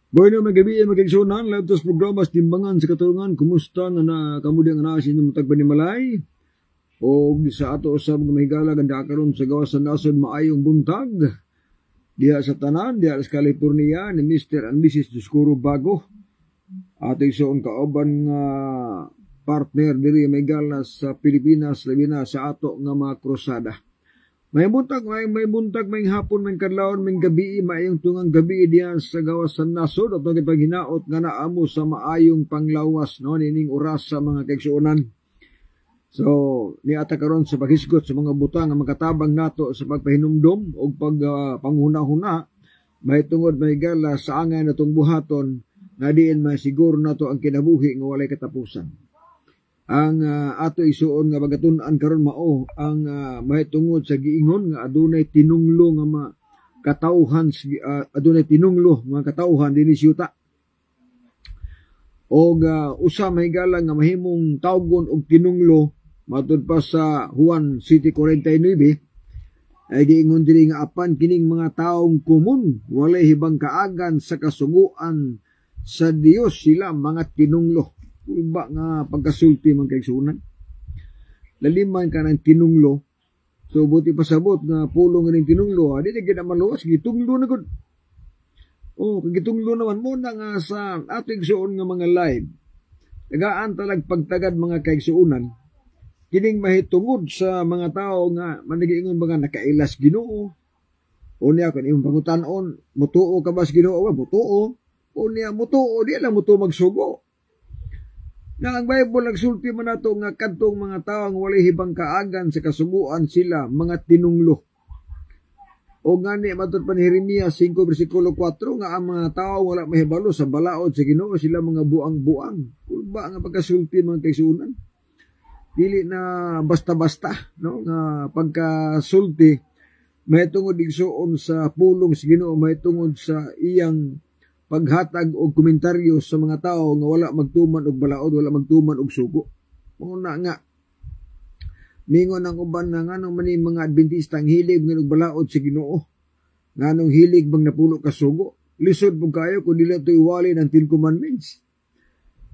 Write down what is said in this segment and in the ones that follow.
Bueno, magabi magigsunan, live tos programas timbangan sa katulungan, kumusta na kamudang anasin ng matag panimalay? O sa ato usab nga mahigala ganda karon sa gawas sa nasod maayong buntag. Diha sa tanan, diha sa California ni Mr. and Mrs. Duskuro Bago. Ato isuon kauban nga partner diri mahigala sa Pilipinas, labi na sa ato nga mga krusada. May buntag, may hapon, may kadlawon, may gabi, maayong tungang gabi diyan sa gawas sa nasod at nagipaginaot nga naamo sa maayong panglawas, no, nining oras sa mga kaigsuonan. So, niata karon sa paghisgot sa mga butang nga makatabang nato sa pagpahinumdom o panghuna-huna, may tungod may gala sa angay natong buhaton na diin may siguro nato ang kinabuhi nga walay katapusan. Ang ato isuon nga bagatun-an karon mao ang mahitungod sa giingon nga adunay tinunglo nga katawhan, adunay tinunglo nga katawhan dinhi siyuta. Og usa mahigala nga mahimong tawgon og tinunglo matud pa sa Juan City 49 ay giingon diri nga apan kining mga taong kumun walay hibang kaagan sa kasuguan sa Dios sila mga tinunglo. Iba nga pagkasulti man kaigsunan. Laliman ka ng tinunglo. So buti pasabot nga pulong nga ng tinunglo. Di na gina maluwas. Gitunglo na gud. Gitunglo naman muna nga sa ating suon nga mga live. Tagaan talag pagtagad mga kaigsuunan. Kining mahitungod sa mga tao nga manigiingon mga nakailas Ginoo. Unya kun imong pangutanon, mutuo ka ba sa Ginoo? Mutuo. Unya mutuo di lang mutuo magsugo. Na ang Bible nagsulti man nato nga kadtong mga tawo nga walay hibang kaagan sa kasuguan sila mga tinunglo. O ngani matud pa ni Jeremias 5 bersikulo 4 nga ang mga tawo wala mahibalo sa balaod sa Ginoo sila mga buang-buang. Kulba nga pagkasulti mga kaigsuonan. Dili na basta-basta, no, nga pagkasulti mahitungod igsuon sa pulong sa Ginoo, mahitungod sa iyang paghatag og komentaryo sa mga tao nga wala magtuman og balaod, wala magtuman og sugo. Muna nga mingon ang uban nga nganong man mga Adventista ang hilig ng balaod sa Ginoo. Nganong hilig bang napulo ka sugo? Lisod po kayo kung dili ito iwali ng 10 Commandments.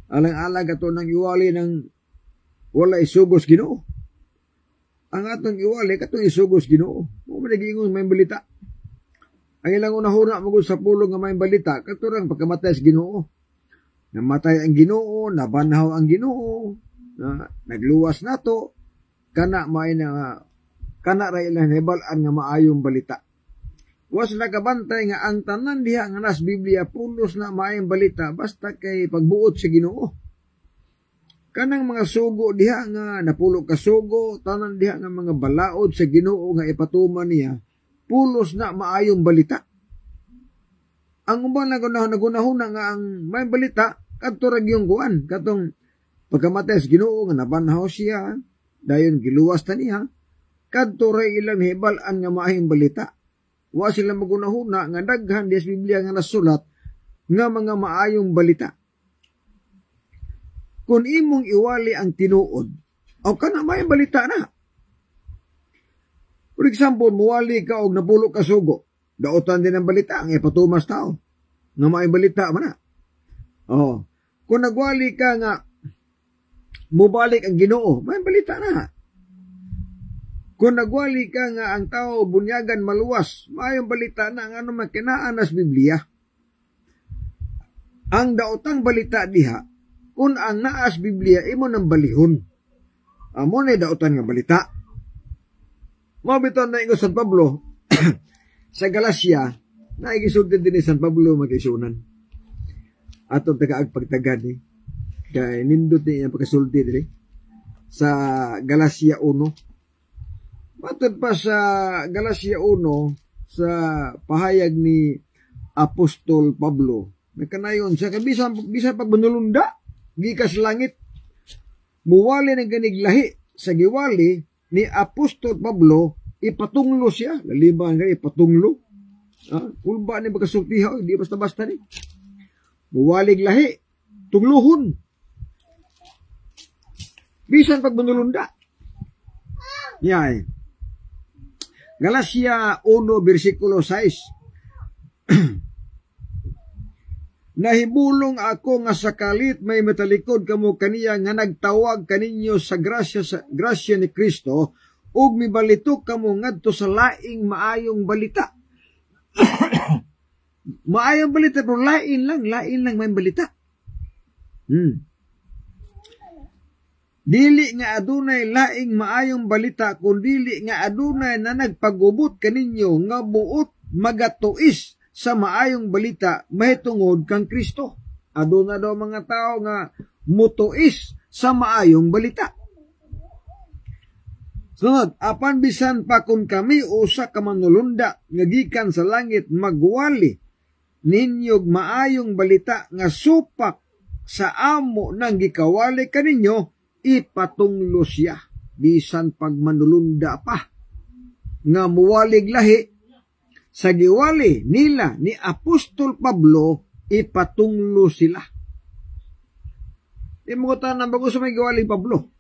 Alang-alang ato nang iwali ng wala isugos Ginoo. Ang atong iwali katong isugos Ginoo. Mo man nagingon may balita. Ang ilang unahuna magud sa pulong nga may balita katurang pagkamatay sa Ginoo. Namatay ang Ginoo, nabanhaw ang Ginoo, na nagluwas nato kana may na kana ra ilang hibalan nga maayong balita. Was nakabantay nga ang tanan diha nga nas Biblia pulos na maayong balita basta kay pagbuot sa Ginoo. Kanang mga sugo diha nga napulo ka sugo, tanan diha nga mga balaod sa Ginoo nga ipatuman niya. Pulos na maayong balita. Ang uban nagunahuna nga ang may balita kadto ra gyung kuan katong pagkamatay sa Ginoo nga nabanhaw siya dayon giluwas ta niya kadto ra ilang hibalan nga maayong balita. Wa sila magunahuna nga daghan di sa Biblia nga nasulat nga mga maayong balita. Kung imong iwali ang tinuod o kana maayong balita na. For example, muwali ka og napulo ka sugo. Daotan din ang balita, ang ipatumas tao. Nga may balita man na. Oh, kung nagwali ka nga mubalik ang Ginoo, may balita na. Kung nagwali ka nga ang tao bunyagan maluwas, mayong balita na ang ano makinaan as Biblia. Ang daotang balita diha, kung ang naas Biblia, imo nang balihon. Amo na daotan nga balita. Mabiton na ingo San Pablo, sa Galacia, naigisulti din ni San Pablo mag-isunan. Atong taga-agpagtagad ni. Kaya nindot niya pagkasulti din sa Galacia 1. Matod pa sa Galacia 1, sa pahayag ni Apostol Pablo, nakanayon sa bisa pagbanulunda, gikas langit, muwali ng ganiglahi, sa giwali ni Apostol Pablo, ipatunglo siya, laliban nga ipatunglo, kulba ni pagkasultiha, di basta-basta ni, muwalig lahi, tungluhon, bisan pagbanulunda. Yan. Galacia 1, versikulo 6. Nahibulong ako nga sakalit may matalikod kamo kaniya nga nagtawag kaninyo sa grasya ni Kristo ug mibalitok kamo ngadto sa laing maayong balita. Maayong balita pero lain lang may balita. Dili nga adunay laing maayong balita kundili nga adunay na nagpagubot kaninyo nga buot magatuis sa maayong balita mahitungod kang Kristo. Aduna daw mga tao nga mutuis sa maayong balita. Sunod, apan bisan pa kung kami usa ka manulunda nga gikan sa langit magwali ninyog maayong balita nga supak sa amo nang gikawali kaninyo, ipatunglo siya bisan pag manulunda pa nga muwalig lahi sa giwali nila ni Apostol Pablo, ipatunglo sila. Imutan ang bago sa may giwali Pablo.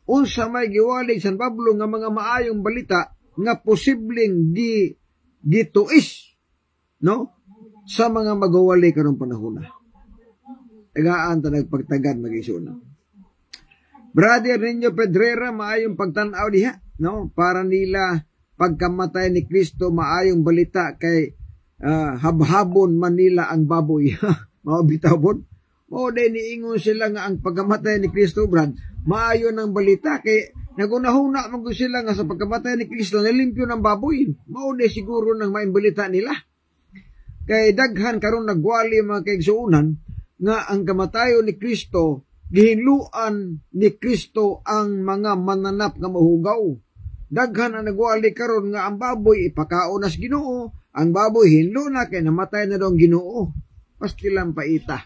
Unsa may giwali San Pablo nga mga maayong balita nga posibleng gituis, no? Sa mga magawali karong panahon na. Tagaan ta nagpagtagad mag-isuna. Brother ninyo Pedrera, maayong pagtanaw diha, no? Para nila pagkamatay ni Kristo maayong balita kay habhabon Manila ang baboy. Mabitawon. O din niingon sila nga ang pagkamatay ni Kristo, brad, maayo ng balita kay nagunahuna man sila nga sa pagkamatay ni Kristo nalimpyo ng baboy. Mao di siguro nang maayong balita nila. Kay daghan karon nagwali mga kaigsuunan nga ang kamatayon ni Kristo gihinluan ni Kristo ang mga mananap nga mahugaw. Daghan ang nagwali karon nga ang baboy ipakaon as Ginoo, ang baboy hinlo na kay namatay na daw ang Ginoo. Pastilang paita.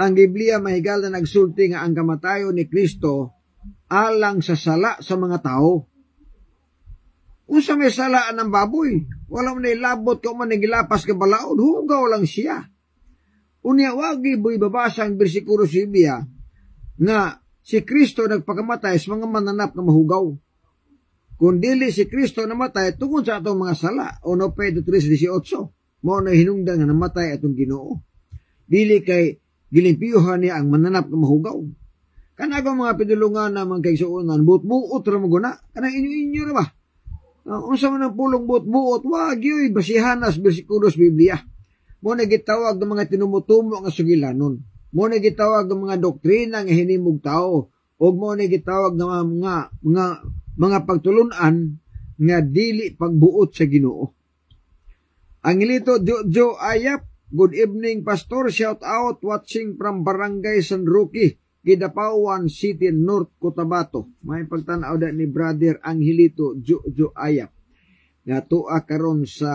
Ang Biblia mahigal na nagsulti nga ang kamatayon ni Kristo alang sa sala sa mga tao. Unsa may salaan ng baboy? Wala man labot ko man gilapas ka balaod, hugaw lang siya. Unya wagi boy babasa ang bersikulo 7 nga si Kristo nagpakamatay sa mga mananap nga mahugaw. Kung dili si Kristo namatay tungod sa atong mga sala, 1 Pedro 3:18, mao na hinungdan nga namatay atong Ginoo. Dili kay gilimpiyuhan niya ang mananap nga mahugaw. Kanang mga pinulungan na mga kaigsuonan, buot-buot ra mo guna, kanang inyo-inyo ra ba? Unsa man ang pulong buot-buot, wag yoy basihan as bersikulos Biblia. Mo na gitawag ng mga tinumutumo nga sugilanon. Mo na gitawag ng mga doktrina nga hinimog tao, o mo na gitawag ng mga pagtulunan nga dili pagbuot sa Ginoo. Ang ilito Jojo Ayap, good evening pastor, shout out watching from Barangay San Roque, Kidapawan City, North Cotabato. May pagtanaw da ni brother Angelito Jojo Ayap nga tuwa karon sa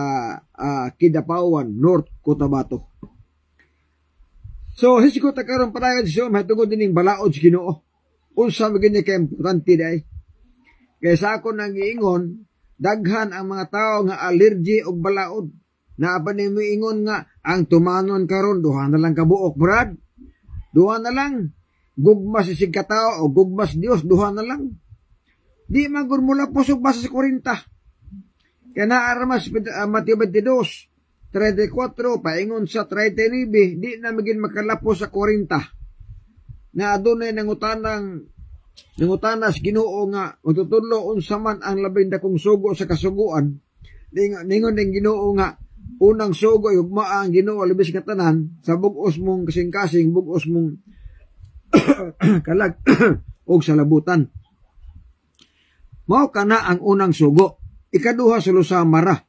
Kidapawan, North Cotabato. So, hisikot na karon padayon siya, matungod din yung balaod sa Ginoo. Unsa magiging kay importante dahi. Kaya sa ako nang iingon, daghan ang mga tao nga allergy og balaod. Naapa ni mo ingon nga, ang tumanon karon duha na lang kabuok, brad. Duha na lang. Gugmas isig katao o gugmas Dios, duha na lang. Di magurmula pusog basa sa 40. Kaya naaramas Mateo 22, 34 paingon sa 39 di na magin makalapo sa 40 na adunay nangutanas Ginoo nga matutudlo unsa man ang labing dakong sugo sa kasuguan. Ningon ning Ginoo nga unang sugo ugma ang Ginoo libis ka tanan sa bug-os mong kasing-kasing bug-os mong kalag og salabutan. Mao kana ang unang sugo. Ikaduha sulusa mara.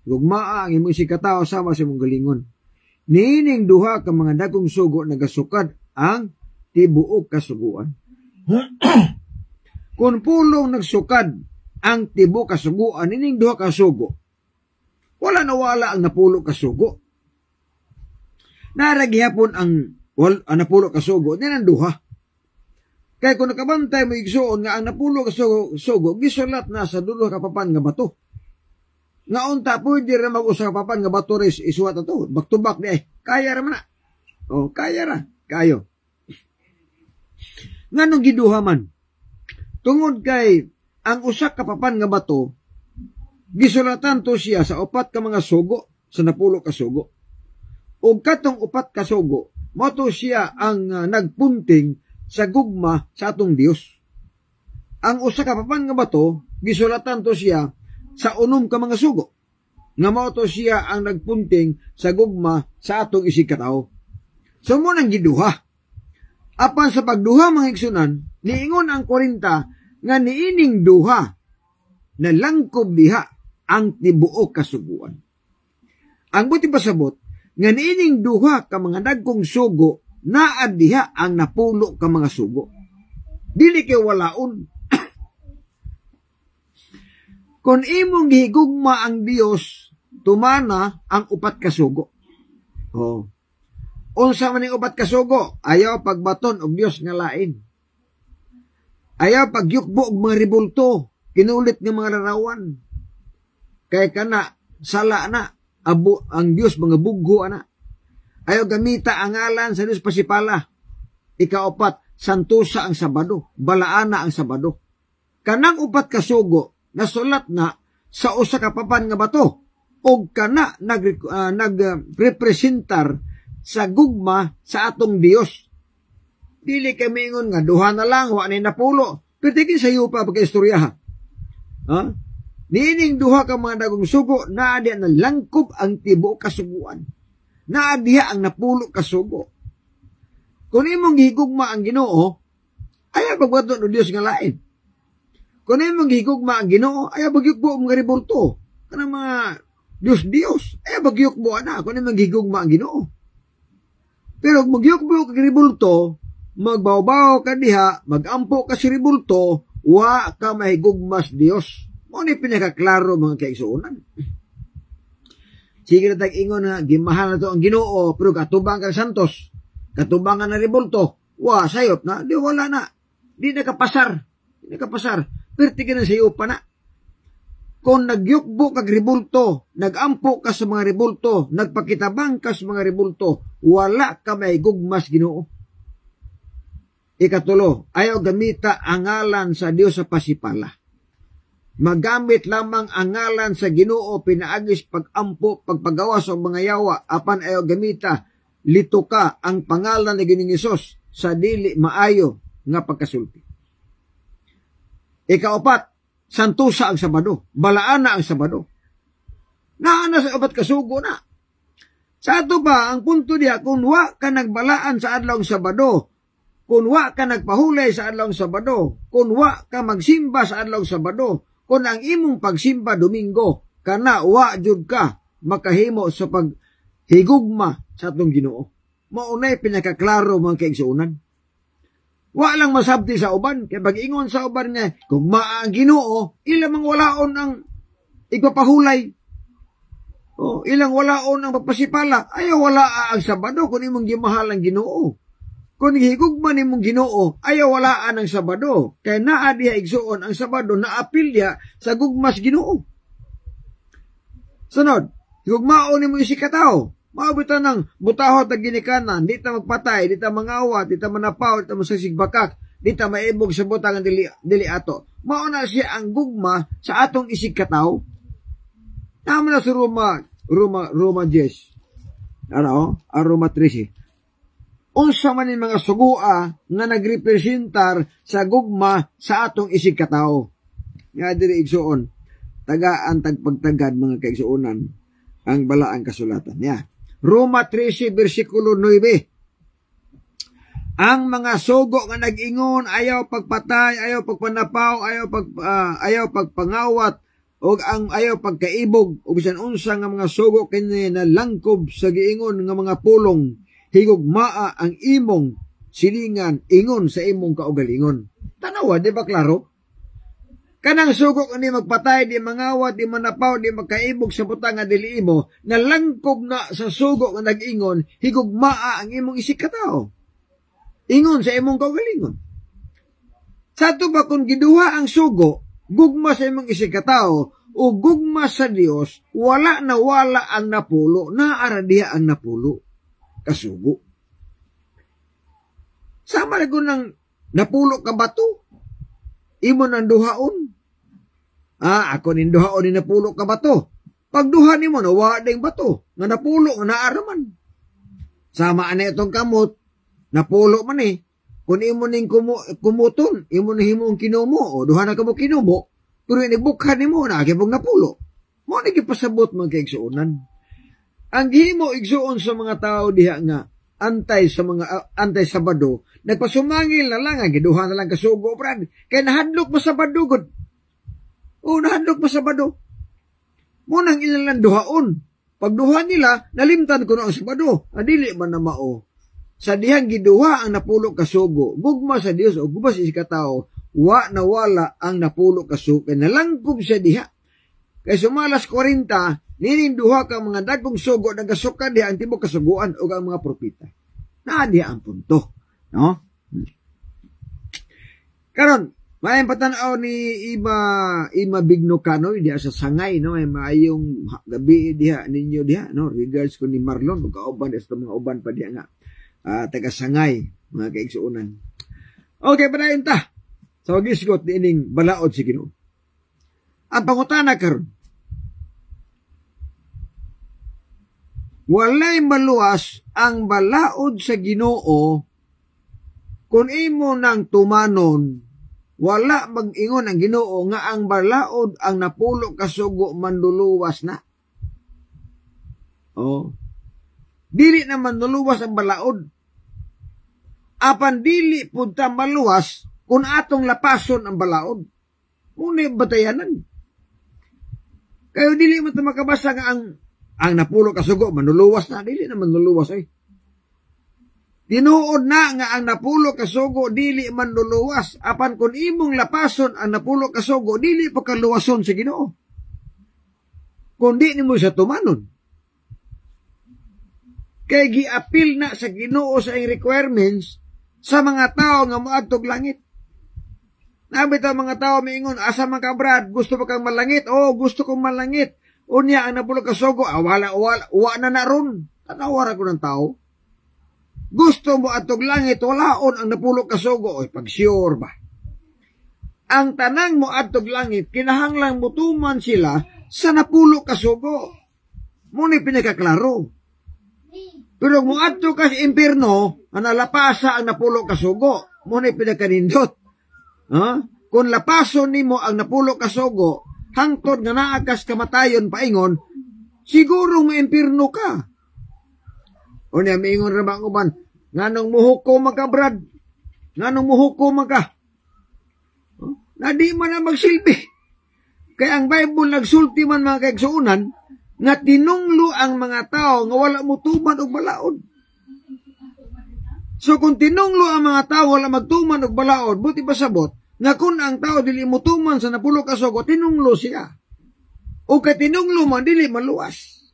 Gugmaa ang imong sikataw sama sa imong galingon. Niining duha ka mga dagkong sugo nagasukad ang tibuok kasuguan. Kung pulong nagsukad ang tibuok kasuguan, nining duha ka sugo. Wala nawala ang napulo kasugo. Naraghihapon ang napulo kasugo, din ang duha. Kaya kung nakabantay mo igsuon nga ang napulo kasugo, gisulat na sa dulo kapapan nga bato. Nga unta, pwede rin mag-usa kapapan nga bato rin isuwat na to. Back to back di kaya rin na. O, kaya ra. Kayo. Nga nung giduha man, tungod kay ang usak kapapan nga bato, gisulatan to siya sa upat ka mga sugo, sa napulo kasugo. O katong upat kasugo, moto siya ang nagpunting sa gugma sa atong Dios. Ang usa ka papan nga bato gisulatan to siya sa unom ka mga sugo. Nga mao to siya ang nagpunting sa gugma sa atong isikataw. So mo nang giduha. Apan sa pagduha mga igsunan, niingon ang 40 nga niining duha na langkob diha ang tibuok kasuguan. Ang buti pasabot nga niining duha ka mga dagkong sugo naa diha ang napulo ka mga sugo. Dili kay walaon. Kung imong gihigugma ang Dios, tumana ang upat ka sugo. Oh. Unsa man ning upat ka sugo? Ayaw pagbaton og Dios nga lain. Ayaw pagyukbo og mga ribulto, kinulit nga mga larawan. Kay kana sala na abo ang Dios mga bugho ana. Ayaw gamita ang ngalan sa Diyos pasipala. Ikaapat, santusa ang Sabado. Balaana ang Sabado. Kanang upat kasugo, nasulat na sa usa ka papan nga bato. O kana nagrepresentar sa gugma sa atong Dios. Dili kami ingon nga, duha na lang, wa na napulo. Pero tigin sa iyo pa pagka-istorya ha. Niining duha ka mga dagong sugo, naadi na langkob ang tibuok kasuguan. Naadiha ang napulo kasugo. Kung imong gihigugma ang Ginoo, ayaw pagbaton ng Dios nga lain. Kung imong gihigugma ang Ginoo, ayaw bagyukbo ang mga ribulto. Kanang mga Dios, ayaw bagyukbo na kung imong gihigugma ang Ginoo. Pero kung magyukbo ang ribulto, magbaw-baw ka diha, magampo ka si ribulto, wa ka mahigugmas Dios. Mo ni pinakaklaro mga kaigsuonan. Sige na tag-ingon na, gimahal na to ang Ginoo, pero katubang ka santos, katubangan na ribulto, wa, sayop na, di wala na, di nakapasar, pero tignan na sayo pa na. Kung nagyukbo kag ribulto, nagampo ka sa mga ribulto, nagpakitabang ka sa mga ribulto, wala ka may gugmas Ginoo. Ikatulo, ayaw gamita ang ngalan sa Dios sa pasipala. Magamit lamang ang ngalan sa Ginoo pinaagis pagampo pagpagawa sa mga yawa apan ayaw gamita lito ka ang pangalan ni Ginoong Hesus sa dili maayo nga pagkasulti. Ikaapat, santusa ang Sabado, balaana ang Sabado. Naana sa upat kasugo na. Sa ato ba ang punto diha kung wa ka nagbalaan sa adlaw Sabado, kung wa ka nagpahulay sa adlaw Sabado, kung wa ka magsimba sa adlaw Sabado, kung ang imong pagsimba Domingo, kana wa jud ka makahimo sa paghigugma sa atong Ginoo. Maunay pinakaklaro mga kaigsuonan. Wa lang masabti sa uban, kaya pag-ingon sa uban nga, kung ang Ginoo, ilang walaon ang igpapahulay. O, ilang walaon ang papasipala. Ayaw wala ang Sabado kung imong gimahal ang Ginoo. Kung higugman nimong Ginoo, ayaw walaan ang Sabado. Kaya naa diha igsuon ang Sabado na apil diha sa gugmas Ginoo. Sunod, higugmaon nimo isikataw. Maabutan ng butahot at ginikanan, di ta magpatay, di ta mangawat, di ta manapaw, di ta masasigbakak, di ta maibog sa butang dili ato. Mauna siya ang gugma sa atong isikataw. Naman na suruma, Roma 10. Roma 13. Unsa man yung mga sugua nga nagrepresentar sa gugma sa atong isig katao. Nga diri igsuon, tagaan tagpagtagad mga kaigsuonan ang balaang kasulatan. Roma 13 versikulo 9. Ang mga sugo nga nag-ingon, ayaw pagpatay, ayaw pagpanapaw, ayaw pagpangawat, o ang ayaw pagkaibog, o bisan unsa nga mga sugo kini nalangkob sa giingon nga mga pulong, higugmaa ang imong silingan, ingon sa imong kaugalingon. Tanawa, di ba klaro? Kanang sugo ni magpatay, di mangawat, di manapaw, di magkaibog sa butang nga dili imo, nalangkob na sa sugo nga nag-ingon, higugmaa ang imong isig katao. Ingon sa imong kaugalingon. Sa ito ba kung giduha ang sugo, gugma sa imong isig katao, o gugma sa Dios, wala na wala ang napulo, naaradiha ang napulo. Kasugo. Sama na kung nang napulo ka bato, imo nang duhaon. Ako nin duhaon ni napulo ka bato. Pag duha ni mo, nawa ding bato, nga napulo, nga naaraman. Sama na itong kamot, napulo man Kung imo ning kumuton, imo na himong kinumo, o duha na kamo kinumo, pero inibukhan ni mo na, kibog napulo. Mo na gipasabot mga kaigsuonan. Ang himo igsuon sa mga tao diha nga, antay Sabado, nagpasumangil na lang, giduha na lang kasugo, brad. Kaya nahadlok mo Sabado, god. Nahadlok mo Sabado. Mo nang ilang duhaon. Pag duha nila, nalimtan ko na ang Sabado. Adili man na mao. Sa dihang giduha ang napulo kasugo, gugma sa Dios o gubas sa katao, wa na wala ang napulo kasugo, nalangkob sa diha. Kaya sumalas 40, nininduha ka mga dagkong sugo, nagasuka diha ang tibok kasuguan o ang mga propita. Na diha ang punto. No? Karon, may patanaw ni Ima Bigno Kanoy diha sa Sangay, no? May maayong gabi diha ninyo diha, no? Regards ko ni Marlon, magkauban sa mga uban pa diha nga. Taga Sangay, mga kaigsuunan. Okay, padayon ta. Sa wagisgot ni ining balaod si Ginoo. Ang pangutana karon. Walay maluwas ang balaod sa Ginoo kung imo nang tumanon, wala mag-ingon ang Ginoo nga ang balaod ang napulo kasugo manluluwas na. Dili na manluluwas ang balaod. Apan dili punta maluwas kung atong lapason ang balaod. Muna batayanan. Kayo dili mo makabasa nga ang napulo kasugo, manluluwas na. Dili na manluluwas Tinuod na nga ang napulo kasugo, dili manluluwas. Apan kung imong lapason ang napulo kasugo, dili pa kaluwason sa Ginoo. Kung di nimo sa tumanon. Kaya gi-appeal na sa Ginoo sa iyong requirements sa mga tao nga moadtog langit. Nabit ang mga tao miingon, asa man ka brad, gusto pa kang malangit? Gusto kong malangit. Unya ang napulo kasugo, wala na ron. Tanawara ko ng tao. Gusto mo adtog langit, walaon ang napulo kasugo. Pag-sure ba? Ang tanang mo adtog langit, kinahanglang mutuman sila sa napulo kasugo. Muna pinakaklaro. Pero kung adto ka sa impierno, nalapasa ang napulo kasugo, muna pinakanindot. Kung lapason nimo ang napulo kasugo, hangtod nga naakas kamatayon paingon, siguro maimpierno ka. O niya, maingon rabang uban, nganong muhukom ka, brad? Nganong muhukom ka? Na di man na magsilbi. Kaya ang Bible nagsulti man mga kaigsuunan, nga tinunglo ang mga tao nga wala mutuman og balaod. So kung tinunglo ang mga tao wala magtuman og balaod, buti pasabot nga kung ang tao dili mutuman sa napulo kasugo, tinunglo siya. O kay tinunglo man dili maluwas.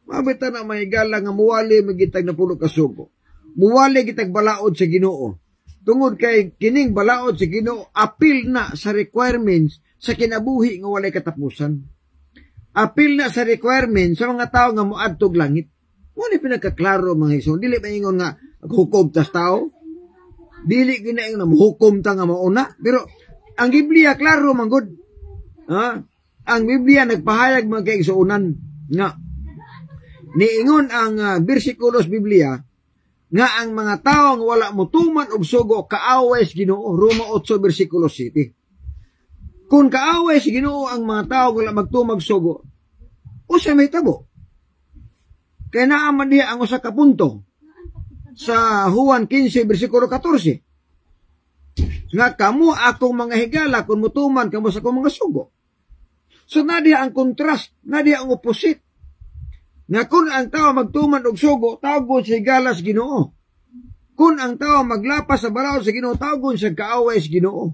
Mabita na may gala nga muwali magitag napulo kasugo. Muwali gitag balaod sa Ginoo. Tungod kay kining balaod sa Ginoo apil na sa requirements sa kinabuhi nga walay katapusan. Apil na sa requirement sa mga tao nga moadtog langit. Mo ni pinakaklaro mga Hesus. Dili maingon nga hukom tas tao. Dili ginaingon na hukom ta nga mauna. Pero ang Biblia klaro man gud. ang Biblia nagpahayag mga kaigsuunan nga niingon ang bersikulos Biblia nga ang mga tawo nga wala motuman og sugo kaaway sa Ginoo. Roma 8 bersikulo 7. Kung kaaway sa Ginoo ang mga tawo wala magtumag sugo, usa may tabo. Kaya naaman diha ang usa ka punto sa Juan 15 bersikulo 14. Nga kamo akong mga higala kung mutuman kamo sa akong mga sugo. So nadiha ang kontrast, nadiha ang opposite. Nga kung ang tao magtuman og sugo, tawgon sa higala sa Ginoo. Kung ang tao maglapas sa balaod sa Ginoo, tawgon sa kaaway sa Ginoo.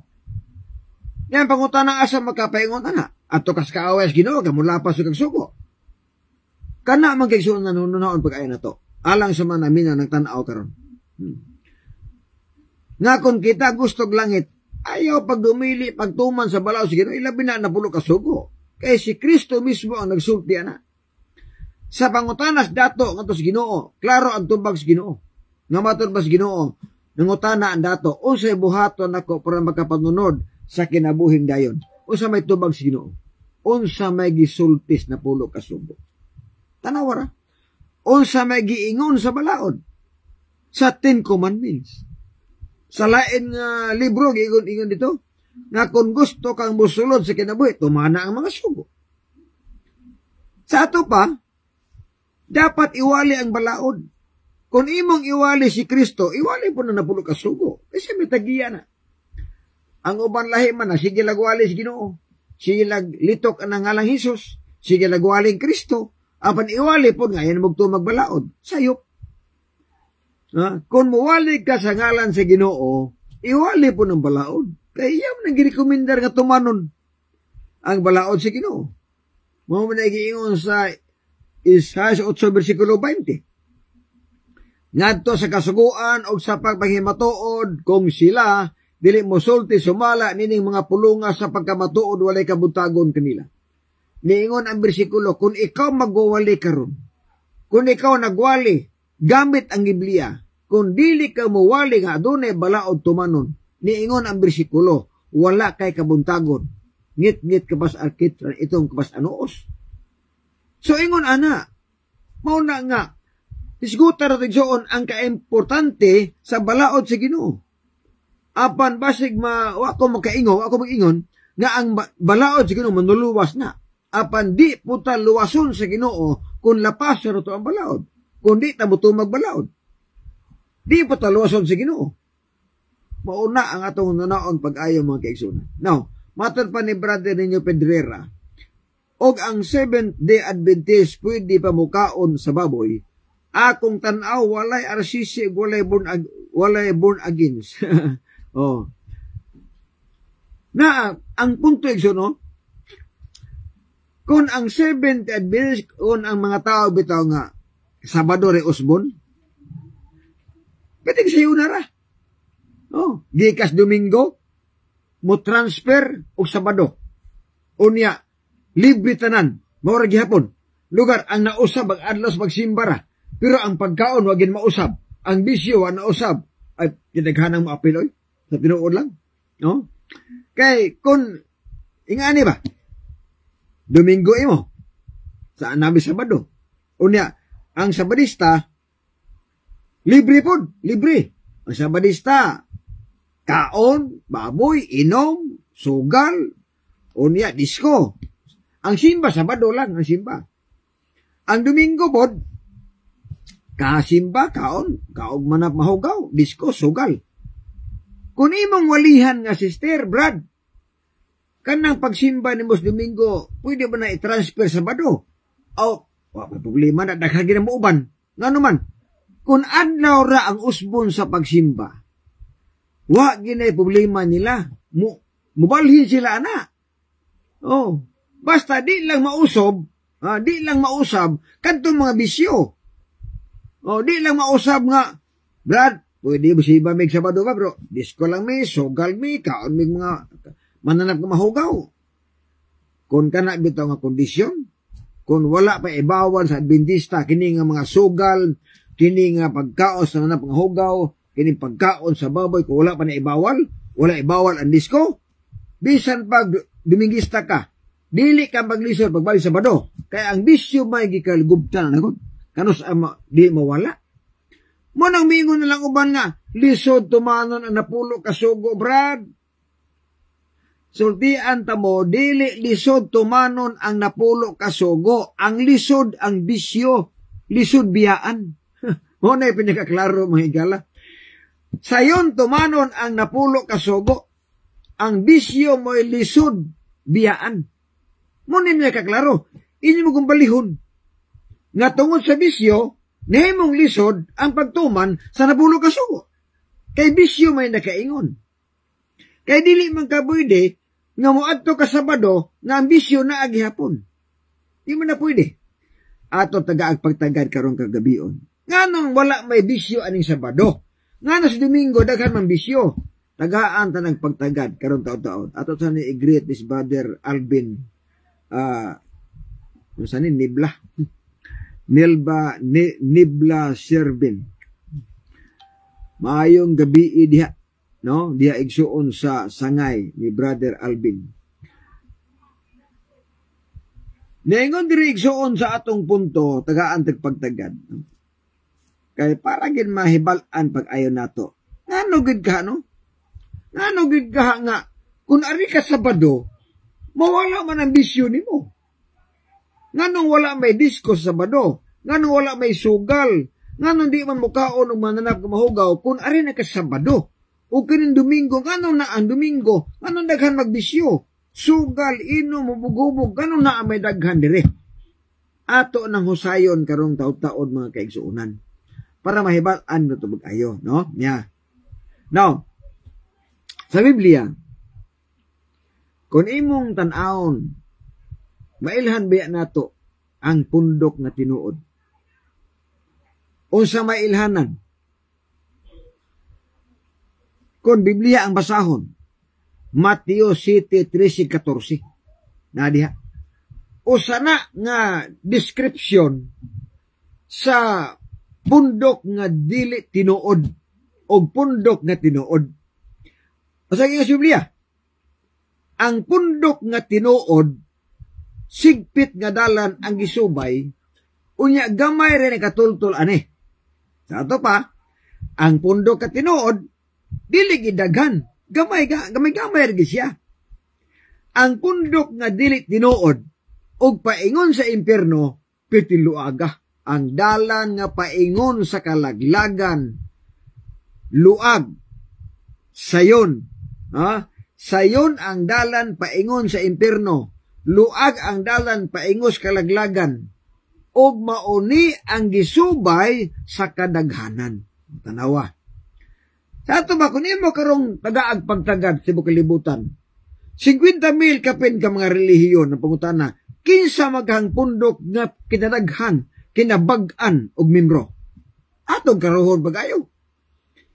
Yan pangutana asa makapaingon ana. Ato kas kaaway sa Ginoo kamo lapas og sugo. Kana man kay sunan nanunaon pag-ayo na to. Alang sa manamina ng tan-aw karon. Nga kung kita gustog langit, ayaw pagdumili, pagtuman sa balaod sa Ginoo, ilabi na napulo ka sugo. Kay si Kristo mismo ang nagsulti ana. Sa pangutanas dato ngadto sa Ginoo, klaro ang tubag sa Ginoo. Nga matud ba sa Ginoo, nangutana ang dato, unsay buhaton nako para makapanunod sa kinabuhing dayon. Unsa may tubag sa Ginoo? Unsa may gisultis na pulo ka sugo. Tanawara. Unsa may giingon sa balaod? Sa 10 Commandments. Sa lain nga libro giingon dito nga kung gusto kang musulod sa kinabuhi, tumana ang mga sugo. Sa ato pa, dapat iwali ang balaod. Kung imong iwali si Kristo, iwali po na napulo ka sugo. Kasi may tagiya na. Ang uban lahi man na, sige lagwali si Ginoo. Sige litok ang ngalang Hesus. Sige lagwali ang Kristo. Apan iwali po nga, yan magtumag balaod. Sayop. Kung muwali ka sa ngalan sa Ginoo, iwali po ng balaod. Kaya yan nang girekomendar nga tumanon ang balaod sa Ginoo. Mga managiingon sa Isaiah 8 bersikulo 20. Ngadto sa kasuguan o sa pagpahimatuod kung sila dili mosulti sumala nining mga pulunga sa pagkamatuod walay kabutagon kanila. Niingon ang bersikulo, kung ikaw magwawali karon, kung ikaw nagwali gamit ang Biblia, kung dili ka mawali nga adunay balaod tumanon, niingon ang bersikulo, wala kay kabuntagon. Ngit-ngit kapas arkit itong kapas anoos. So ingon ana, mauna nga, isguta ra tigsoon ang kaimportante sa balaod sa Ginoo. Apan basig wa ko makaingon, ako mag-ingon nga ang balaod sa Ginoo manuluwas na. Apan di puta luwason sa Ginoo kung lapas ra to ang balaod. Kung di ta moto magbalaod. Di puta luwason sa Ginoo. Mauna ang atong nanaon pag-ayo mga kaigsunan. Now, matod pa ni brother ninyo Pedrera, og ang Seventh-day Adventist pwede pa mukaon sa baboy, akong tan-aw walay RCC, walay born again. Oh. Na ang punto igsoon, kung ang Seventh-day Adventist, kung ang mga tao bitaw nga Sabado re usbon, pwede sayo na ra. Oh, gikas Domingo, mo transfer og Sabado. Unya, libre tanan, maura gihapon. Lugar ang nausab ang adlaw sa pagsimbara. Pero ang pagkaon wagin mausab. Ang bisyo wa nausab. Ay kinaghanang maapil oy. Sa tinuod lang. No? Kay kun ingani ba? Domingo imo. Sa nabi Sabado. Unya, ang Sabadista libre pod, libre. Ang Sabadista kaon, baboy, inom, sugal, unya disco. Ang simba, Sabado lang ang simba. Ang Domingo pod, kasimba, kaon manap mahugaw, disco, sugal. Kung imong walihan nga sister, Brad, kanang pagsimba ni Mos Domingo, pwede ba na i-transfer Sabado? O, may problema na daghagi na muuban. Nga naman, kung adlaw ra ang usbon sa pagsimba, wa ginay problema nila. Mubalhin sila na. Oh, basta di lang mausab kadtong mga bisyo. Oh, di lang mausab nga, Brad, pwede ba si Bamig Sabado ba, bro? Disco lang mi, sugal mi, kaon mi mga mananap nga mahugaw. Kung kana bitaw nga kondisyon, kung wala pa ibawal sa Adventista, kini nga mga sugal, kini nga pagkaon sa nanap nga hugaw, kini pagkaon sa baboy, kung wala pa na ibawal ang disco, bisan pag Dumingista ka, dili ka maglisod pagbalik Sabado. Kaya ang bisyo may gikalgubtan na gud. Kanus di mawala. Mo nang mingon na lang uban nga, lisod tumanon ang napulo kasugo, Brad. Sultian ta mo, dili lisod tumanon ang napulo kasugo. Ang lisod ang bisyo, lisod biyaan. Mo na pinakaklaro mga higala. Sayon tumanon ang napulo kasugo. Ang bisyo mo'y lisod biyaan. Mo na pinakaklaro. Inyo mo kumbalihon. Nga tungod sa bisyo, nahimong lisod ang pagtuman sa napulo kasugo. Kay bisyo may nakaingon. Kay dili man kabuyde nga moadto ka Sabado nga ang bisyo na agihapon. Di man na pwede. Ato tagaag pagtagad karon kagabion. Nganong wala may bisyo aning Sabado. Ngano sa Domingo daghan man bisyo. Tagaan ta nagpagtagad karon taon-taon. Ato sa ni i-greet this brother Alvin Nibla. Nibla Servin. Maayong gabi diha, no? Diha igsuon sa sangay ni Brother Alvin. Naingon diri igsuon sa atong punto, tagaan tagpagtagad. Kay para gid mahibal-an pag ayo nato. Ngano gid ka, no? Ngano gid ka nga kun ari ka Sabado, mawala man ang bisyo nimo. Nganong wala may disko sa Sabado? Nganong wala may sugal? Nganong di man mukaon og mananap ka mahugaw kung ari na ka Sabado? O kining Domingo, nganong na ang Domingo? Nganong daghan magbisyo? Sugal, inom, mubugubog, nganong na may daghan dire? Ato nang husayon karong taon-taon mga kaigsuunan. Para mahibal-an na ito mag-ayo, no? Yeah. Now, sa Biblia, kung imong tan-aon, mailhan biya nato ang pundok na tinuod. Unsa mailhanan? Kung Biblia ang basahon, Mateo 7:13-14. Nadiha. Usa na nga description sa pundok nga dili tinuod o pundok nga tinuod. Usa nga Biblia, ang pundok nga tinuod sigpit nga dalan ang gisubay, unya gamay rin katultol ani. Sa ato pa, ang pundok ka tinuod, dili gidaghan, gamay rin siya. Ang pundok nga dili tinuod, og paingon sa impierno, pitiluaga. Ang dalan nga paingon sa kalaglagan, luag, sayon. Sayon ang dalan paingon sa impierno, luag ang dalan paingos kalaglagan, og mauni ang gisubay sa kadaghanan. Tanawa. Sa ato ba, kung imo karong tagaag pagtagad sa bukalibutan, 50,000 kapin ka mga relihiyon na pangutana, kinsa maghang pundok nga kinadaghan, kinabag-an og membro. Atong karohon pag-ayo.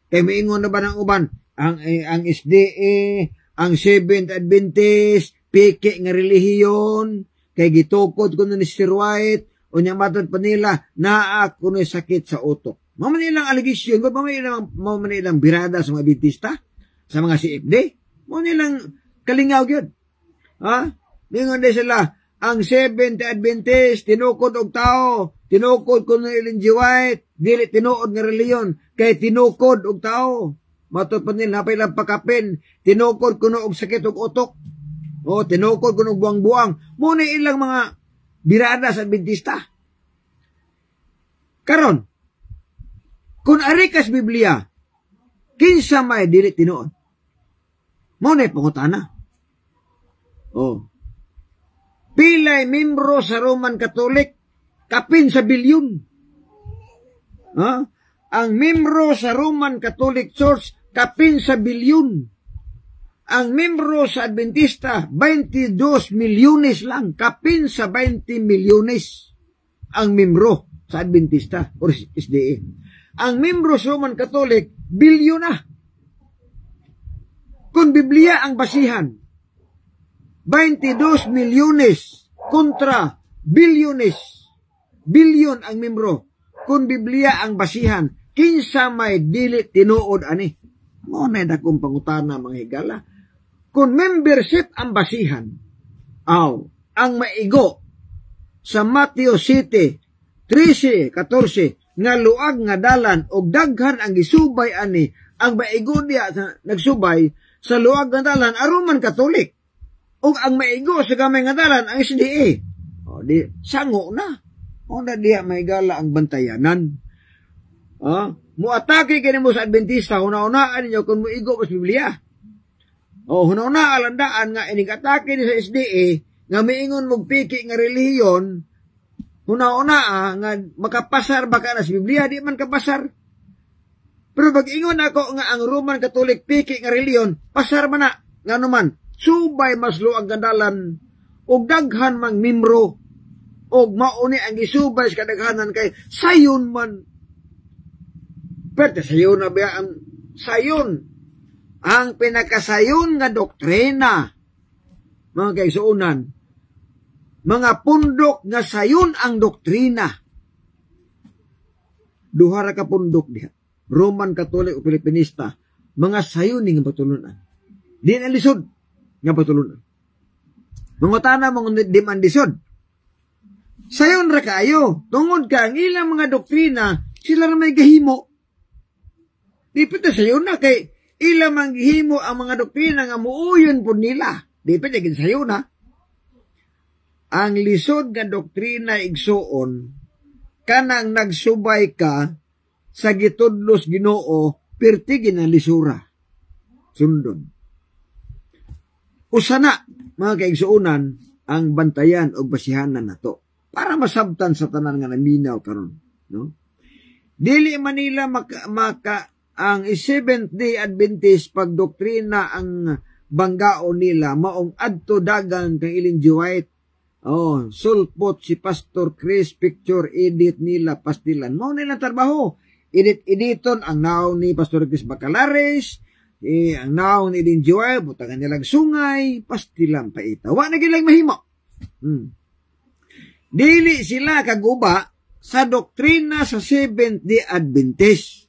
Kay maingon na ba ng uban, ang SDA, ang Seventh Adventist, piki nga relihiyon, kay gitukod ko ni Sir White, o niya matod pa nila, naa ko na sakit sa utok. Mamanilang aligisyon, mamanilang birada sa mga Adventista, sa mga CFD, mamanilang kalingaw yun. Ningon din sila, ang Seventh Adventist, tinukod og tao, tinukod ko ni Ellen G. White, dili tinuod nga reliyon, kay tinukod og tao. Matod pa nila, napay lang pakapin, tinukod ko og sakit og utok. O, tinukod ko ng buwang-buwang. Muna ilang mga birada sa Adventista. Karon, kung arikas Biblia, kinsa may dili tinuod? Muna pangutana. O, pilay membro sa Roman Catholic, kapin sa bilyon. Ang membro sa Roman Catholic Church, kapin sa bilyon. Ang membro sa Adventista, 22 milyones lang. Kapin sa 20 milyones ang membro sa Adventista o SDA. Ang membro sa Roman Catholic, bilyon na. Kung Biblia ang basihan, 22 milyones kontra bilyones. Bilyon ang membro. Kung Biblia ang basihan, kinsa may dili tinuod ani. Mo na dakong pangutana mga higala. Kung membership ang basihan, ang maigo sa Mateo 7:13-14 nga luag nga dalan og daghan ang gisubay ani ang maigo diya nagsubay sa luag nga dalan aron man Katolik ug ang maigo sa gamay nga dalan ang SDA. O di sango na. O na diya may gala ang bantayanan. Muatake kini mo sa Adventista, huna-hunaan ninyo kung muigo sa Biblia. O huna-huna alandaan nga ining atake ni sa SDA nga miingon mog piki nga relihiyon, huna-huna nga makapasar baka na sa Biblia, di man kapasar. Pero pag-ingon ako nga ang Roman Catholic piki nga relihiyon, pasar man na, nga naman, subay mas luag gandalan, og daghan mang mimro, og mauni ang gisubay sa kadaghanan kay sayon man. Pero sayon na ba ang sayon? Ang pinakasayon nga doktrina, mga kaigsuunan, mga pundok nga sayon ang doktrina. Duhara ka pundok diha. Roman Catholic o Pilipinista, mga sayon nga patulunan. Di na lisod nga patulunan. Mga tana mga di man lisod. Sayon ra kayo. Tungod ka ang ilang mga doktrina, sila na may gahimo. Di pwede sayon na kay ilang manghimo ang mga doktrina nga muuyon po nila. Di pwede sayon na. Ang lisod nga doktrina igsuon, kanang nagsubay ka sa gitudlos Ginoo, pirtigin ang lisura. Sundon. Usana, mga kaigsuunan, ang bantayan o basihanan na to. Para masabtan sa tanan nga naminaw karon, no? Dili Manila ang Seventh-day Adventist pagdoktrina ang banggao nila maong adto dagang kang iling White. Sulpot si Pastor Chris, picture edit nila pastilan. Mao nila trabaho. Editon ang naon ni Pastor Chris Bacalares, ang naon ni Iling White, butangan nilang sungay, pastilan paita. Wa na gilang mahimo. Dili sila kaguba sa doktrina sa Seventh-day Adventist.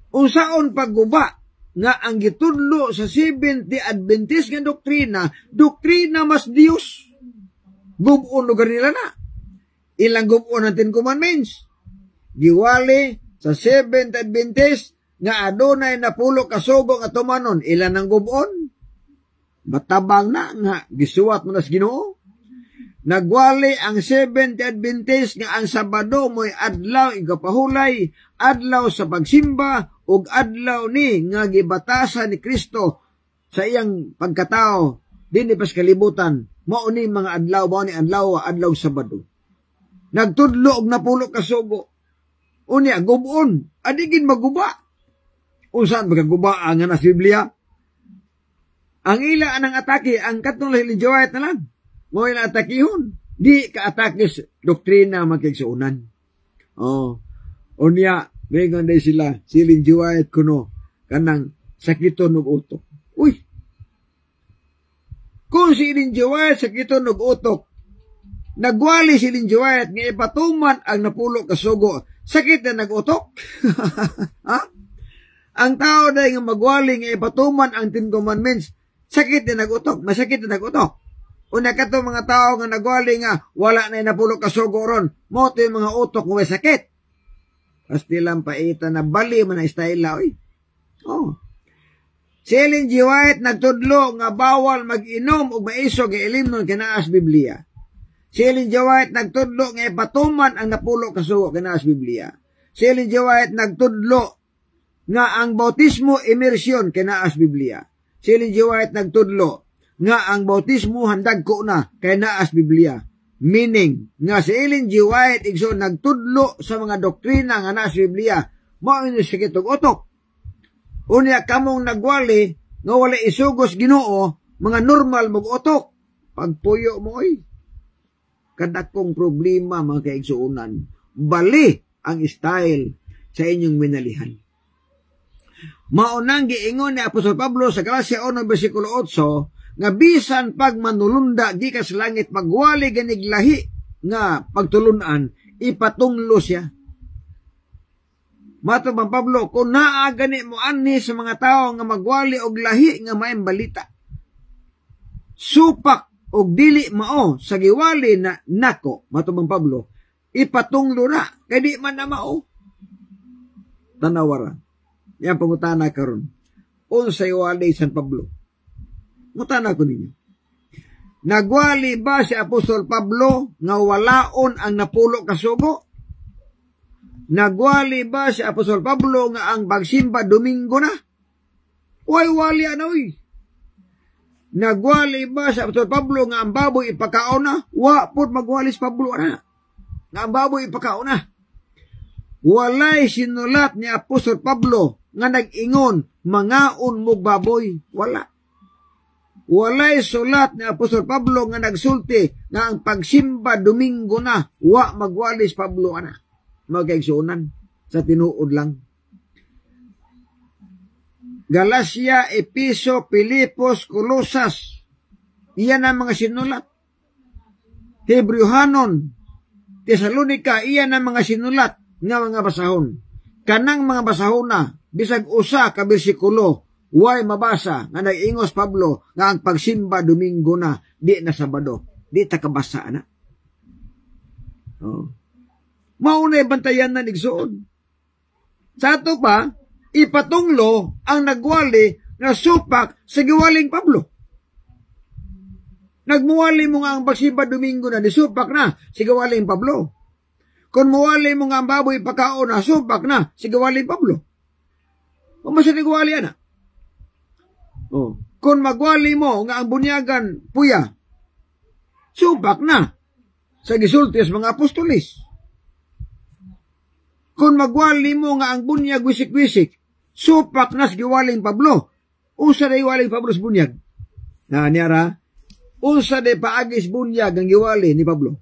Unsaon pagguba nga ang gitudlo sa Seventh-day Adventist nga doktrina mas Dios. Gubon lugar nila na. Ilang gubon ang Ten Commandments. Giwali sa Seventh Adventist nga adunay na pulo kasugo nga tumanon. Ilan ang gubon? Batabang na nga gisuwat mo na sa Ginoo. Nagwali ang Seventh Adventist nga ang Sabado mo'y adlaw igapahulay, adlaw sa pagsimba, ug adlaw ni nga gibatasan ni Kristo sa iyang pagkatao dinhi pas kalibutan. Mao ni mga adlaw, mao ni adlaw Sabado. Nagtudlo og napulo kasugo. Unya gubon, adigin maguba. Unsan magaguba ang nga sa Biblia? Ang ila anang atake ang katong religiyoit na lang. Mo ila atakihon. Di ka atake doktrina makigsuunan. Unya Bengon day sila, silin jiwayat kuno, kanang sakiton og utok. Uy! Kung silin jiwayat sakiton og utok, nagwali silin jiwayat nga ipatuman ang napulo kasugo, sakit na nag-utok? Ha? Ang tao day nga magwali nga ipatuman ang Ten Commandments, sakit na nag-utok, masakit na nag-utok. Una ka to mga tao nga nagwali nga, wala na napulo kasugo ron, mo to yung mga utok nga may sakit. Pastilang paita na bali man ang style oy. Si Ellen G. White nagtudlo nga bawal mag-inom og maisog nga ilimnon kinaas Biblia. Si Ellen G. White nagtudlo nga ipatuman ang napulo kasugo kinaas Biblia. Si Ellen G. White nagtudlo nga ang bautismo immersion kinaas Biblia. Si Ellen G. White nagtudlo nga ang bautismo handag ko na kinaas Biblia. Meaning, nga si Ellen G. White igso nagtudlo sa mga doktrina nga nasa Biblia, mao ni sakit og utok. Unya kamong nagwali, nga wala isugos Ginoo, mga normal mog utok. Pagpuyo mo oy. Kadakong problema mga kaigsuunan, bali ang style sa inyong minalihan. Maunang giingon ni Apostol Pablo sa Galacia 1 versikulo 8, nga bisan pag manulunda gikan sa langit pagwali ganiglahi nga pagtulunan ipatunglo siya. Mato bang Pablo, kung naa gani mo anhi sa mga tao nga magwali og lahi nga maayong balita, supak og dili mao sa giwali na nako matubang Pablo ipatunglo na kay di man na mao. Tanawara yan pangutana karon unsay wali San Pablo. Mutana ko ninyo, nagwali ba si Apostol Pablo nga walaon ang napulo ka sugo? Nagwali ba si Apostol Pablo nga ang pagsimba Domingo na? Uy, wali anoy. Nagwali ba si Apostol Pablo nga ang baboy ipakaon na? Wa pud magwali si Pablo na. Nga ang baboy ipakaon na. Walay sinulat ni Apostol Pablo nga nag-ingon mangaon mo baboy. Wala. Walay sulat ni Apostol Pablo nga nagsulti nga ang pagsimba Domingo na. Wa magwali si Pablo na. Magkaigsuunan sa tinuod lang. Galacia, Episo, Pilipos, Kolosas. Iyan ang mga sinulat. Hebrewhanon, Tesalonika, iyan ang mga sinulat nga mga basahon. Kanang mga basahon na, bisag usa ka bersikulo, way mabasa nga nag-ingos Pablo nga ang pagsimba Domingo na, di na Sabado. Di takabasa na. Oh. Maunay bantayan na nigsuon. Sa ato pa, ipatunglo ang nagwali na supak sa giwaling Pablo. Nagmuwali mo nga ang pagsimba Domingo na, supak na si giwaling Pablo. Kung muwali mo nga ang baboy pakaon na, supak na si giwaling Pablo. O masya nagwali na. Oh. Kung magwali mo nga ang bunyagan puya, supak na sa gisultis mga apostolis. Kung magwali mo nga ang bunyag wisik-wisik, supak na sa giwaling Pablo. Unsa na giwaling Pablo sa bunyag? Na niyara, unsa na paagis bunyag ang giwali ni Pablo?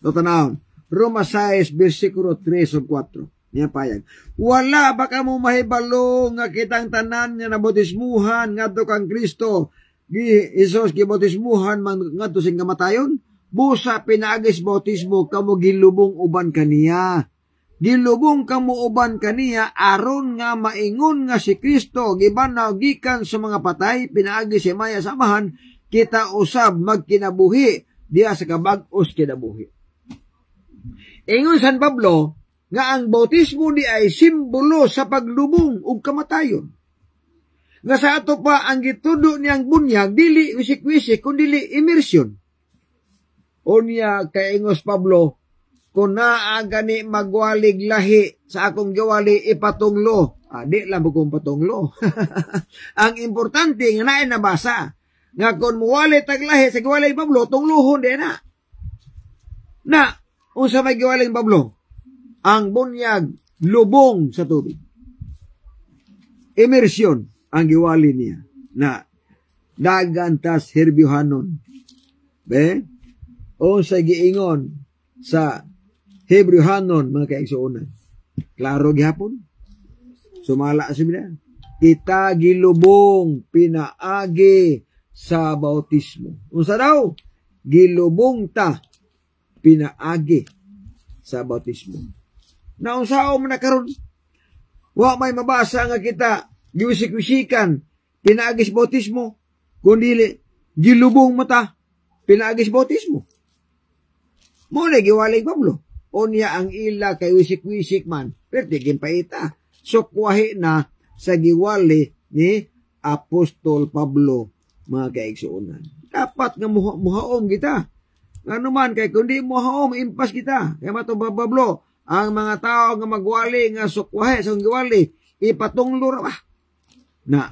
So tanawon, Roma 6, versikulo 3 o 4. Niya payag. Wala ba ka mo mahibalo nga kitang tanan nga nabotismuhan nga to kang Kristo, Isos gibotismuhan man nga to sing kamatayon? Busa pinaagis bautismo kamo gilubong uban kaniya. Gilubong kamo uban kaniya aron nga maingon nga si Kristo gibanaw gikan sa mga patay pinaagi si maya samahan kita usab magkinabuhi diya sa kabag-os kinabuhi. Ingon San Pablo nga ang bautismo di ay simbolo sa paglubong ug kamatayon. Nga sa ato pa ang gitudo niyang bunyag dili wisik-wisik kundi immersion. Unya kay ingos Pablo, kung naagani magwalig lahi sa akong giwali ipatunglo. Di lang kong patunglo. Ang importante nga naay nabasa nga kung muwali taglahi sa giwali Pablo, tungluhon din na. Na, unsa may giwali Pablo? Ang bunyag lubong sa tubig. Immersion ang giwali niya na dagantas herbiohanon. Be? Unsa giingon sa Hebrewhanon, mga kaigsuonan. Klaro gihapon. Sumala sila. Kita gilubong pinaagi sa bautismo. Unsa daw? Gilubong ta pinaagi sa bautismo. Naunsao man na karon? Wa may mabasa nga kita giwisik-wisikan pinaagi sa bautismo. Kundi gilubong mata pinaagi sa bautismo. Muna giwalay Pablo. Unya ang ila kay wisik-wisik man. Pero tigin pa ita. Sukwahi na sa giwali ni Apostol Pablo, mga kaigsuonan. Dapat nga muhaom kita. Ano man kay kundi muhaom impas kita. Kaya matong Pablo, ang mga tao nga magwali nga sukwahi sa giwali ipatunglo ra. Na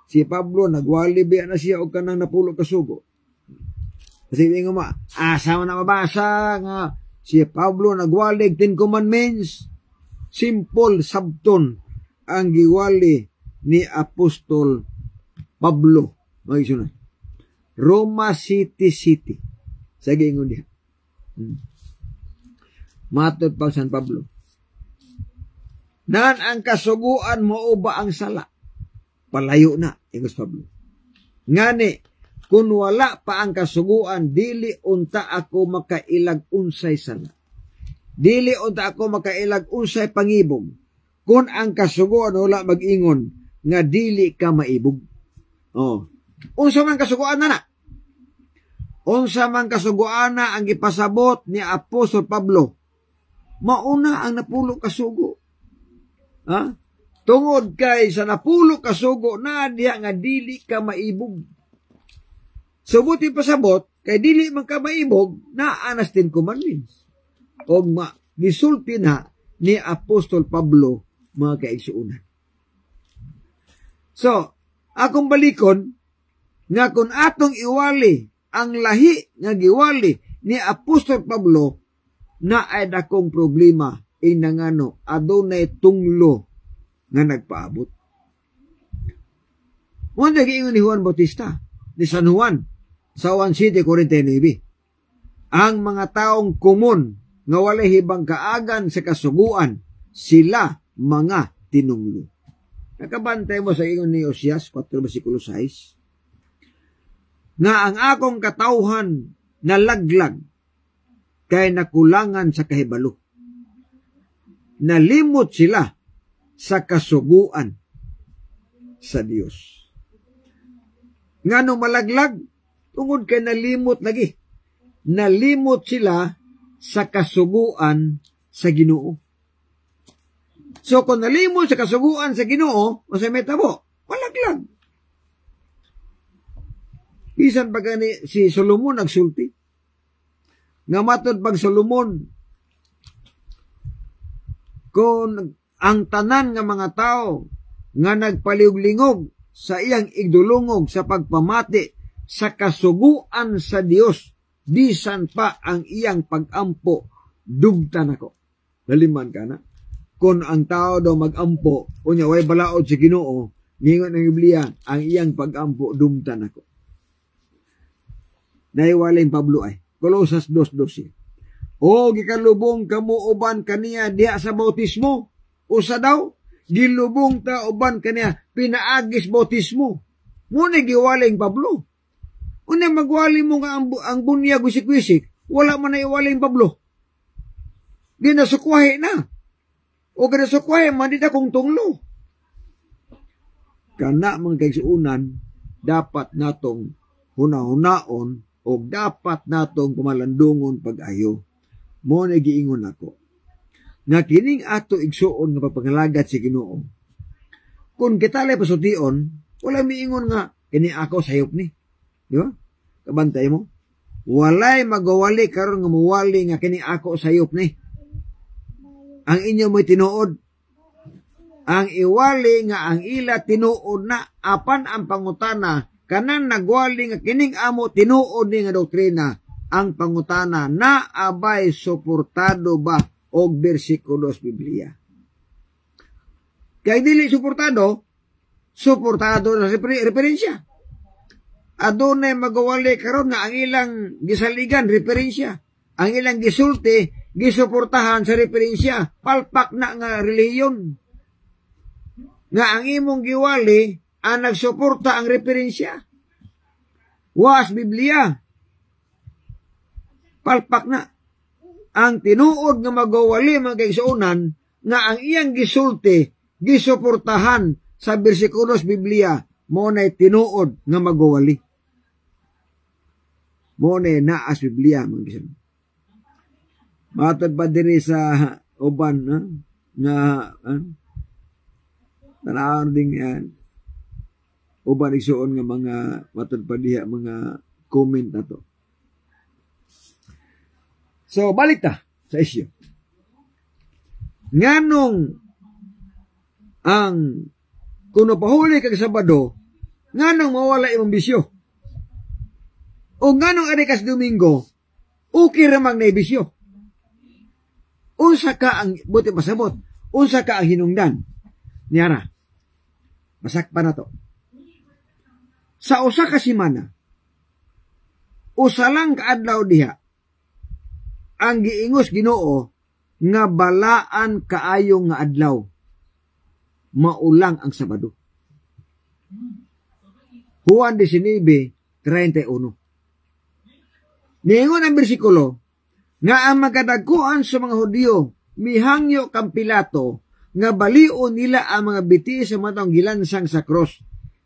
si Pablo nagwali biya na siya og kanang napulo ka sugo. Kasi nga ma, asa na mabasa nga si Pablo nagwalig 10 commandments. Simple sabton ang giwali ni Apostol Pablo. Magisunod. Roma City. Sa giingon diha. Matod pa San Pablo. Nan ang kasuguan mo ba ang sala? Palayo na, ingos Pablo. Ngani, kung wala pa ang kasuguan, dili unta ako makailag unsay sala. Dili unta ako makailag unsay pangibog. Kung ang kasuguan wala mag-ingon, nga dili ka maibog. Oh. Unsa man kasuguan na na? unsa man kasugoana ang gipasabot ni Apostol Pablo, mauna ang napulo kasugo. Ha? Tungod kay sa napulo kasugo na diha nga dili ka maibog. Subuti pasabot kay dili man ka maibog na anas 10 commandments. O gisulti na ni Apostol Pablo mga kaigsuunan. So, akong balikon nga kung atong iwali ang lahi nga giwali ni Apostol Pablo na ay dakong problema inangano adunay tunglo nga nagpaabot. Muna giingon ni Juan Bautista, ni San Juan, sa 1 City, 49. Ang mga taong kumun nga walay hibang kaagan sa kasuguan, sila mga tinunglo. Nakabantay mo sa ingon ni Osias 4 versikulo 6. Nga ang akong katawhan nalaglag kay nakulangan sa kahibalo. Nalimot sila sa kasuguan sa Dios. Ngano malaglag? Tungod kay nalimot lagi. Nalimot sila sa kasuguan sa Ginoo. So kung nalimot sa kasuguan sa Ginoo, o sa metabo, malaglag. Bisan pa gani si Solomon nagsulti. Nga matod pag Solomon, kung ang tanan nga mga tao nga nagpaliog-lingog sa iyang igdulungog sa pagpamati sa kasuguan sa Dios, bisan pa ang iyang pag-ampo, dugtan ako. Laliman ka na. Kung ang tao daw mag-ampo, unya way balaod sa Ginoo, ningon ng Biblia, ang iyang pag-ampo, dugtan ako. Naiwalay Pablo ay, Colosas 2:12. O gikalubong kamo uban kaniya diha sa bautismo. Usa daw, gilubong ta uban kaniya pinaagis bautismo. Muna giwaling Pablo. Una magwali mo nga ang bunyag wisik-wisik, wala man na iwaling Pablo. Ginasukwahe na. O ginasukwahe man di na kong tunglo. Kana mga kaigsuunan, dapat natong huna-hunaon o dapat natong pumalandungon pag-ayo. Mo na giingon ako. Nga kining ato igsuon nga pagpangalagat si Ginoo. Kung kitalay pasution, wala miingon nga kini ako sayop ni. Di ba? Kabantay mo. Walay magawali karon nga muwali nga kini ako sayop ni. Ang inyo mo'y tinuod. Ang iwali nga ang ila tinuod na apan ang pangutana kanan nagwali nga kining amo tinuod ni nga doktrina. Ang pangutana na abay suportado ba og bersikulos Biblia. Kaya dili suportado na referensya. Adunay magawali karon nga ang ilang gisaligan referensya. Ang ilang gisulti gisuportahan sa referensya. Palpak na nga reliyon. Nga ang imong giwali ang nagsuporta ang referensya. Was Biblia. Palpak na. Ang tinuod nga magawali mga kaigsuunan nga ang iyang gisulti, gisuportahan sa bersikulos Biblia, mo na'y tinuod nga magawali. Mo na'y naas Biblia mga kaigsuunan. Matod pa diri sa uban nga tanawan ding uban igsuon nga mga matod pa diha mga comment na to. So, balik ta sa isyu. Nganong ang kuno pahuli kag Sabado, nganong mawala imong bisyo? O nganong arikas Domingo, okay ramang na bisyo? Unsa ka ang, buti pasabot, unsa ka ang hinungdan? Niyara, masakpa na to. Sa usa ka simana, usa lang kaadlaw diha, ang giingos Ginoo nga balaan kaayo nga adlaw, maulang ang Sabado. Juan 19:31. Niingon ang bersikulo nga ang magkadagkuan sa mga Hudyo mihangyo kang Pilato nga balion nila ang mga biti sa matong gilansang sa cross.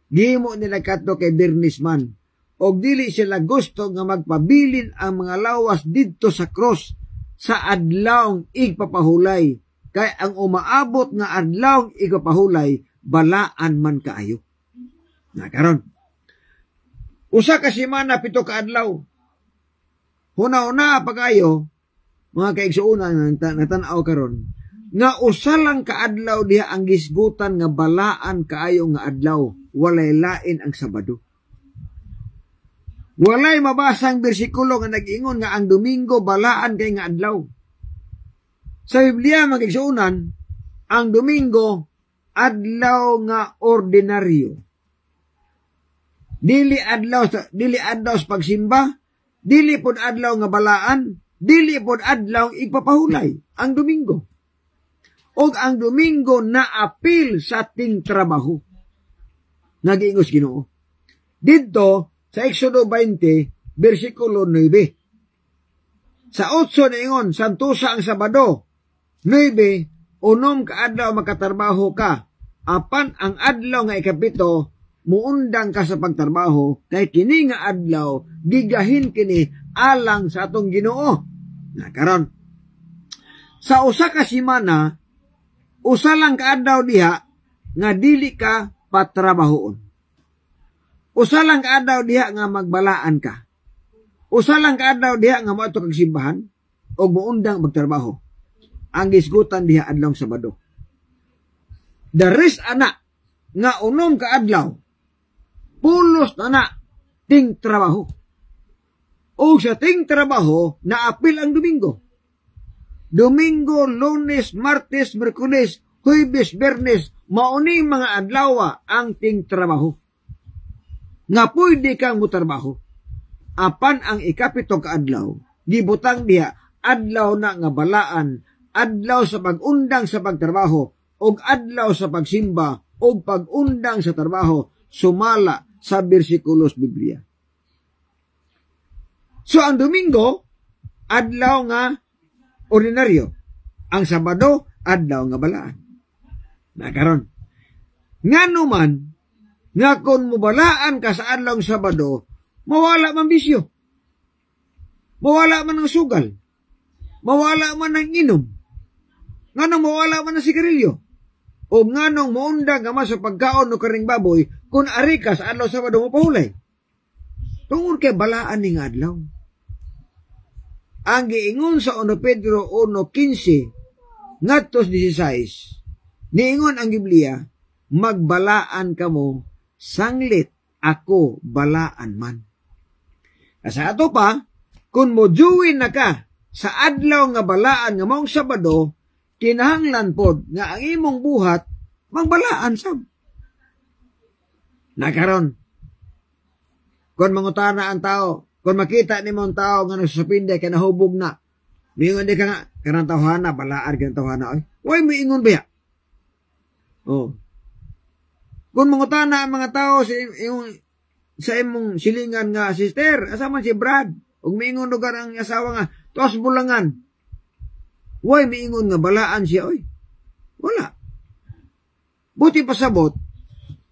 Gihimo nila kadto kay Bernisman og dili sila gusto nga magpabilin ang mga lawas didto sa cross sa adlawng igpapahulay, kay ang umaabot nga adlawng igpapahulay balaan man kaayo. Na karon, usa ka semana 7 ka adlaw. Huna-una pa kayo, mga kaigsuunan nga natanaw karon, nga usa lang ka adlaw diha ang gisgutan nga balaan kaayo nga adlaw, walay lain ang Sabado. Walay mabasang bersikulo nga nag-ingon nga ang Domingo balaan kay nga adlaw. Sa Biblia mga kaigsuunan, ang Domingo adlaw nga ordinaryo. Dili adlaw sa pagsimba, dili pod adlaw nga balaan, dili pod adlaw igpapahulay ang Domingo. Og ang Domingo naapil sa ting trabaho. Nag-iingos Ginoo. Dito sa Exodo 20, versikulo 9. Sa 8 niingon, santusa ang Sabado. 9, unom ka adlaw makatarbaho ka. Apan ang adlaw nga ikapito, muundang ka sa pagtarbaho, kay kini nga adlaw, gigahin kini alang sa atong Ginoo. Na karon, sa usa ka semana, usa lang ka adlaw diha, nga dili ka patrabahoon. Usa lang ka adlaw diha nga magbalaan ka. Usa lang ka adlaw diha nga moadto kag simbahan og muundang magtrabaho. Ang gisgutan diha adlaw Sabado. The rest ana nga unom ka adlaw, pulos na ting trabaho. O sa ting trabaho naapil ang Domingo. Domingo, Lunes, Martes, Miyerkules, Huwebes, Biyernes, mauni mga adlaw ang ting trabaho. Nga pwede kang mutrabaho. Apan ang ikapito ka adlaw, gibutang diha adlaw na nga balaan, adlaw sa pag-undang sa pagtrabaho, og adlaw sa pagsimba, og pag-undang sa trabaho, sumala sa bersikulos Biblia. So ang Domingo, adlaw nga ordinaryo. Ang Sabado, adlaw nga balaan. Na karon, ngano man nga kung mubalaan ka sa adlaw Sabado, mawala man bisyo. Mawala man ang sugal. Mawala man ang inom. Nganong mawala man ang sigarilyo. O nganong maundang ka sa pagkaon o karing baboy, kung ari ka sa adlaw Sabado mo pahulay. Tungod kay balaan ning adlaw. Ang giingon sa 1 Pedro 1:15 ngadto 16, niingon ang Biblia, magbalaan kamo sanglit ako balaan man. Sa ato pa, kung mojuin na ka sa adlaw nga balaan nga maong Sabado, kinahanglan pod nga ang imong buhat magbalaan sab. Nakaron, kung mangutana ang tao, kung makita ni mong tao nga nagsusapinde kay nahubog na, mingon di ka nga, kanang tawhana, balaan kanang tawhana, oy, miingon ba ya? Oh. Kung mangutana ang mga tao sa imong silingan nga, sister, asa man si Brad? Ug miingon lugar ang asawa nga, tuas bulangan. Way miingon nga balaan siya, oy. Wala. Buti pasabot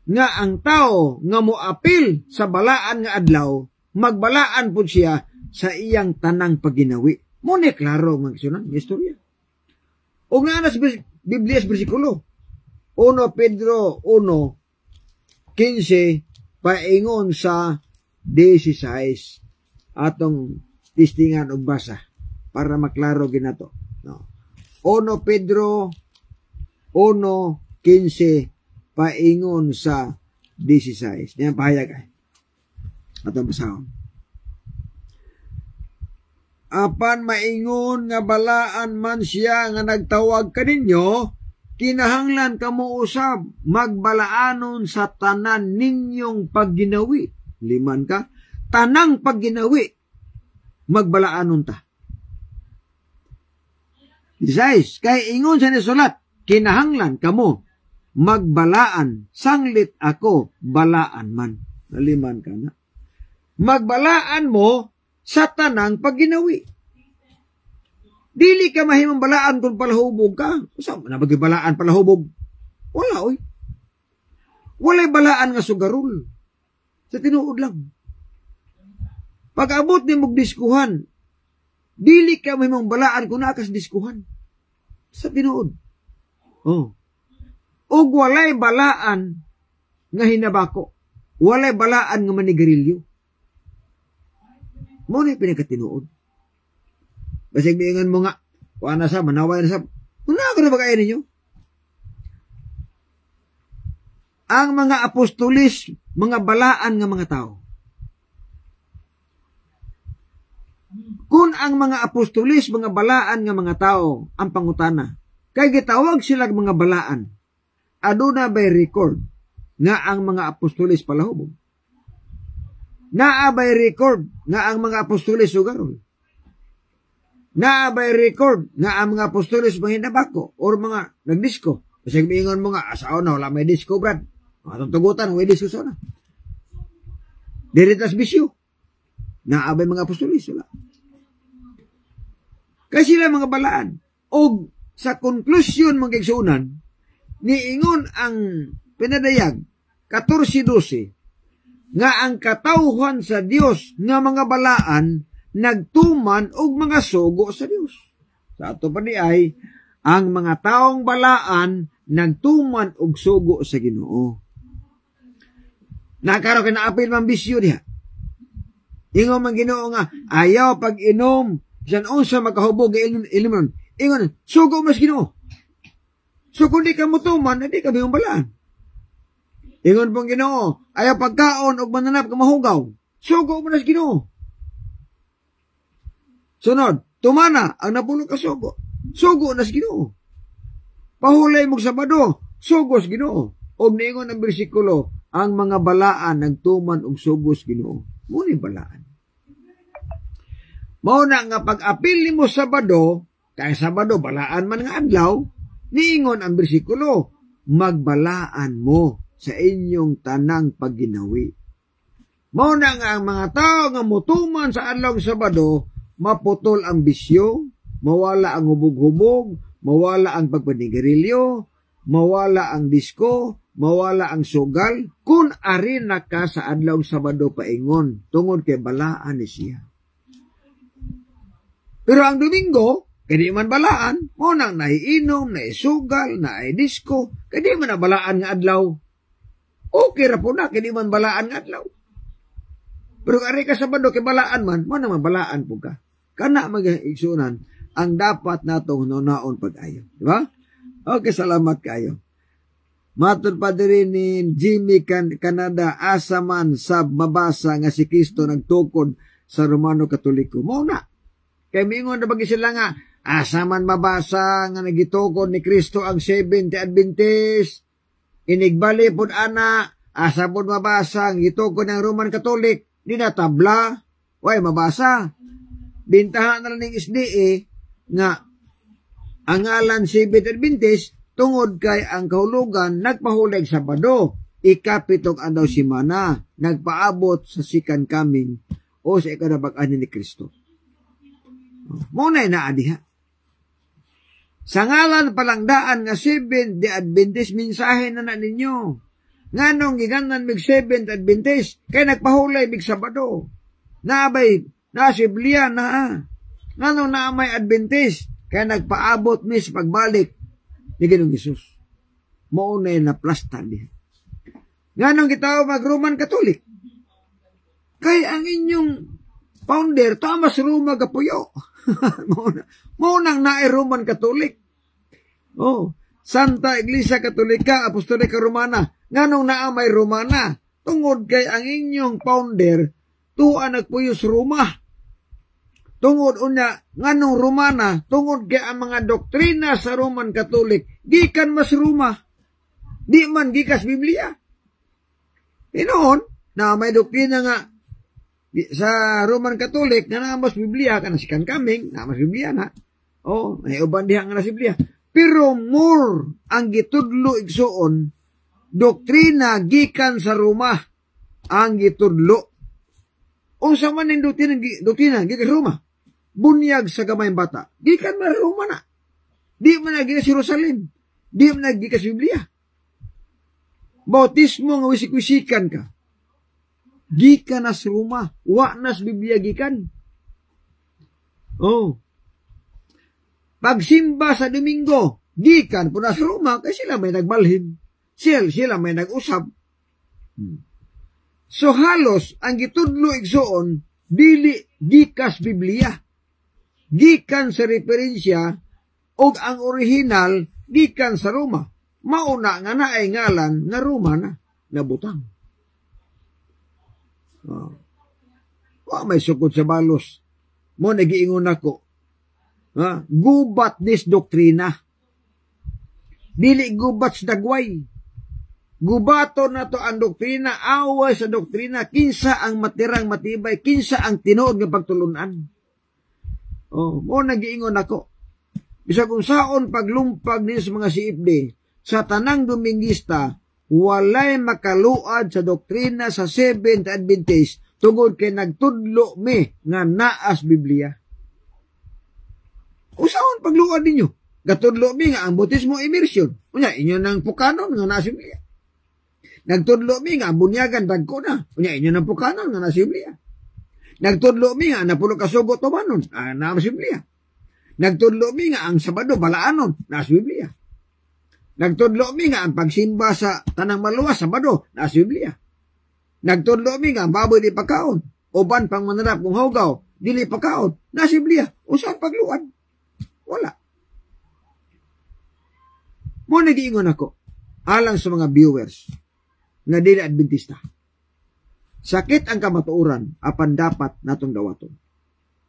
nga ang tao nga moapil sa balaan nga adlaw, magbalaan pud siya sa iyang tanang paginawi. Muna klaro magsunan ng istorya. O nga na sa Biblia sa bersikulo, 1 Pedro 1:15 paingon sa 16 atong tistingan og basa para maklaro ginato. No. 1 Pedro 1:15 paingon sa 16. Diyan pahayag ay. Atong basahon. Apan maingon nga balaan man siya nga nagtawag kaninyo, kinahanglan kamo usab magbalaanon sa tanan ninyong pagginawi. Liman ka, tanang pagginawi, magbalaanon ta. 16, kay ingon sa nisulat, kinahanglan kamo magbalaan, sanglit ako balaan man. Naliman ka na. Magbalaan mo sa tanang pagginawi. Dili ka mahimong balaan kung palahubog ka. Saan na balaan palahubog? Wala, oy. Walay balaan nga sugarol. Sa tinuod lang. Pag abot ni mong diskuhan, dili ka may mong balaan kung nakas diskuhan. Sa tinuod. Oh. Og walay balaan nga hinabako. Walay balaan nga manigarilyo. Mo na pinagkatinuod. Basig biingan mo nga, kuha na sa, manaway na sa, muna ako na ba kaya ninyo? Ang mga apostolis, mga balaan nga mga tao. Kung ang mga apostolis, mga balaan nga mga tao, ang pangutana, kay gitawag sila mga balaan, aduna by record, nga ang mga apostolis palahubog. Naabay record nga ang mga apostolis sugarol. Naabay record nga ang mga apostolis mahinabako or mga nagdisko. Kasi mingon mo nga, asaw na, wala may disco, brad. Mga tutugutan, may disco sana. Diritas bisyo. Naabay mga apostolis, wala. Kasi sila mga balaan. O sa konklusyon mga kaigsuunan, niingon ang pinadayag, 14:12, nga ang katawhan sa Dios nga mga balaan nagtuman og mga sugo sa Dios. Sa ato pa di ay ang mga taong balaan nagtuman og sugo sa Ginoo. Nakaro kinaapil man bisyo diha. Ingon man Ginoo nga ayaw pag inom bisan unsa makahubog ilimon. Ingon sugo mas Ginoo. So kung di ka mutuman, di ka biyong balaan. Ingon pong Ginoo, ayaw pagkaon o mananap ka mahugaw. Sugo mo na sa Ginoo. Sunod, tumana ang napulong ka sugo. Sugo na sa Ginoo. Pahulay mong Sabado, sugo sa Ginoo. O niingon ang bersikulo, ang mga balaan nagtuman og sugo sa Ginoo. Muna balaan. Mauna nga pag-apil mo Sabado, kaya Sabado balaan man nga adlaw, niingon ang bersikulo, magbalaan mo sa inyong tanang pagginawi. Mauna nga ang mga tao nga mutuman sa adlaw Sabado, maputol ang bisyo, mawala ang hubog-hubog, mawala ang pagpanigarilyo, mawala ang disko, mawala ang sugal, kung arin na ka sa adlaw Sabado paingon, tungod kay balaan ni siya. Pero ang Domingo, kaya di man balaan, mo nang naiinom, naisugal, naidisko, kaya di man na balaan nga adlaw. Okay ra po na, kaya di man balaan nga adlaw. Pero kung ka Sabado, kaya balaan man, mo naman balaan po ka. Kana mag-igsunan, ang dapat natong nunaon pag-ayo. Di ba? Okay, salamat kayo. Matod pa din ni Jimmy Canada, asa man sab mabasa nga si Kristo nagtukod sa Romano Katoliko. Mauna. Kaya mingon na bagi sila nga, asa man mabasa nga nagitukod ni Kristo ang 70 Adventist. Inigbali pod ana, asa pod mabasa ang gitukod ng Roman Catholic. Di na tabla. Way, mabasa. Bintahan na lang ng SDA nga ang ngalan 70 Adventist tungod kay ang kahulugan nagpahulig Sabado, ikapitong adlaw simana, nagpaabot sa second coming o sa ikadabag-an ni Kristo. Muna na adiha. Sa ngalan palangdaan nga 7 the Adventist, minsahe na ninyo. Nganong giganan mig 7 Adventist, kay nagpahulay mig Sabado. Naabay, nasiblia na. Nganong naamay Adventist, kay nagpaabot mi sa pagbalik ni Ginoong Hesus. Maunay na plasta diha. Nganong gitaw mag-Roman Catholic? Kay ang inyong founder, Thomas Roma Gapuyo. Maunang naay Roman Catholic. Oh, Santa Iglesia Katolika, Apostolika Romana. Nganong naamay Romana? Tungod kay ang inyong founder, tuwa nagpuyos Roma. Tungod unya, nganong Romana, tungod kay ang mga doktrina sa Roman Catholic, gikan mas Roma. Di man gikas Biblia. Inoon, na may doktrina nga, sa Roman Catholic, na namas Biblia, ka na si Kaming, namas Biblia na. Oh, may uban diha nga na si Biblia. Pero more ang gitudlo igsuon, doktrina gikan sa Roma ang gitudlo. Unsa man ning doktrina gikan Roma? Bunyag sa gamayng bata. Gikan man Roma na. Di man gikan sa Jerusalem. Di man gikan sa Biblia. Bautismo nga wisik-wisikan ka. Gikan nas Roma, wa nas Biblia gikan. Oh. Pagsimba sa Domingo, gikan po nas Roma, kaya sila may nagbalhin. Sila may nag-usap. So halos, ang gitudlo igsoon, dili gikas Biblia. Gikan sa referensya, o ang original, gikan sa Roma. Mauna nga na ay ngalan nga Roma na nabutang. May sukod sa balos. Mo nagiingon ako. Gubat nis doktrina. Dili gubat sa dagway. Gubato na to ang doktrina, away sa doktrina, kinsa ang matirang matibay, kinsa ang tinuod nga pagtulunan. Mo nagiingon ako. Bisa kung saon paglumpag din sa mga CFD, sa tanang Domingista, walay makaluad sa doktrina sa Seventh Adventist tungod kay nagtudlo mi nga naas Biblia. Usaon pagluad ninyo? Gatudlo mi nga ang bautismo immersion. Unya inyo nang pukanon nga naas Biblia. Nagtudlo mi nga ang bunyagan dagko na. Unya inyo nang pukanon nga naas Biblia. Nagtudlo mi nga napulo ka sugot tumanon, naas Biblia. Nagtudlo mi nga ang Sabado balaanon, naas Biblia. Nagtudlo mi nga ang pagsimba sa tanang maluwas Sabado, naas Biblia. Nagtudlo mi nga ang baboy di pagkaon, uban pang manarap kung hugaw, dili pagkaon, naas Biblia. Usaon pagluad? Wala. Mo nagiingon ako, alang sa mga viewers na dili Adventista. Sakit ang kamatuoran, apan dapat natong dawaton.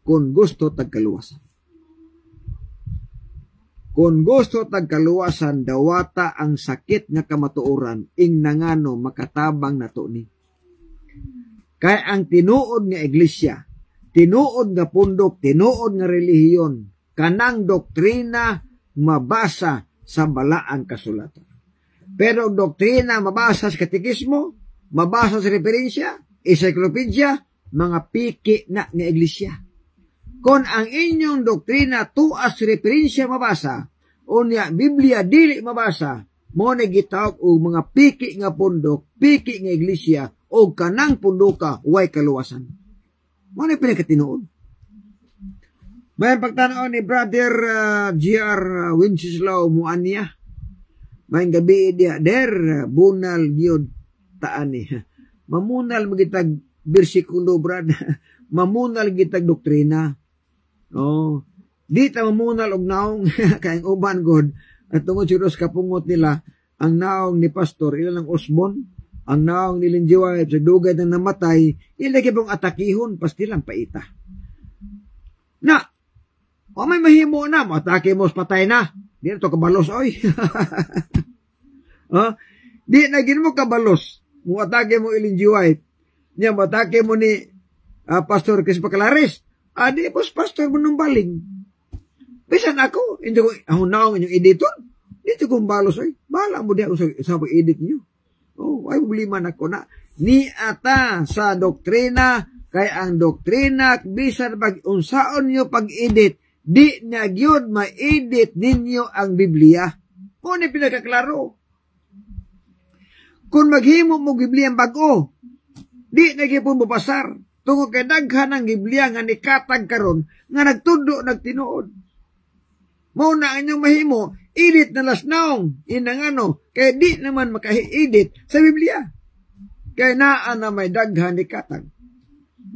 Kung gusto tagkaluwasan. Kung gusto tagkaluwasan, dawata ang sakit nga kamatuoran, ing nangano makatabang na to ni. Kaya ang tinuod nga iglesia, tinuod nga pundok, tinuod nga relihiyon, kanang doktrina mabasa sa balaang kasulatan. Pero doktrina mabasa sa katekismo, mabasa sa referensya, encyclopedia, mga piki na nga iglesia. Kung ang inyong doktrina tuas referensya mabasa, o niya Biblia dili mabasa, mo na gitawag o mga piki nga pundok, piki nga iglesia, o kanang pundoka, way kaluwasan. Mo na pinakatinuod. May pagtanaw ni Brother G.R. Wenceslao Muanya. May gabi dia, bunal gyud taani. Mamunal magitag bersikulo, brad. Mamunal gitag doktrina. Di ta mamunal og naong kayang uban god at tungod siros kapungot nila ang naong ni pastor ilang Osbon, ang naong ni Linjiway sa dugay na namatay, ilagay pong atakihon pastilang paita. Na, may mahimo na, matake mo patay na. Di na to kabalos oy. Di na gin mo kabalos. Mo atake mo Linjiway. Nya matake mo ni Pastor Chris Bacalares. Di pos pastor mo nung baling. Bisan ako, hindi ko, naong inyong editor, dito kong balos ay, bahala mo diya sa edit niyo. Ay problema na ko na. Ni ata sa doktrina, kay ang doktrina, bisan pag-unsaon niyo pag-edit, di na gyud ma-edit ninyo ang Biblia. Kung ni pinakaklaro. Kung maghimo mo Biblia ang bago, di na gyud mo pasar. Tungod kay daghan ang Biblia nga nikatag karon nga nagtudlo nagtinuod. Mao na inyong mahimo, edit na lasnaong, inangano, kaya di naman maka-edit sa Biblia. Kaya naa na may daghan ni katag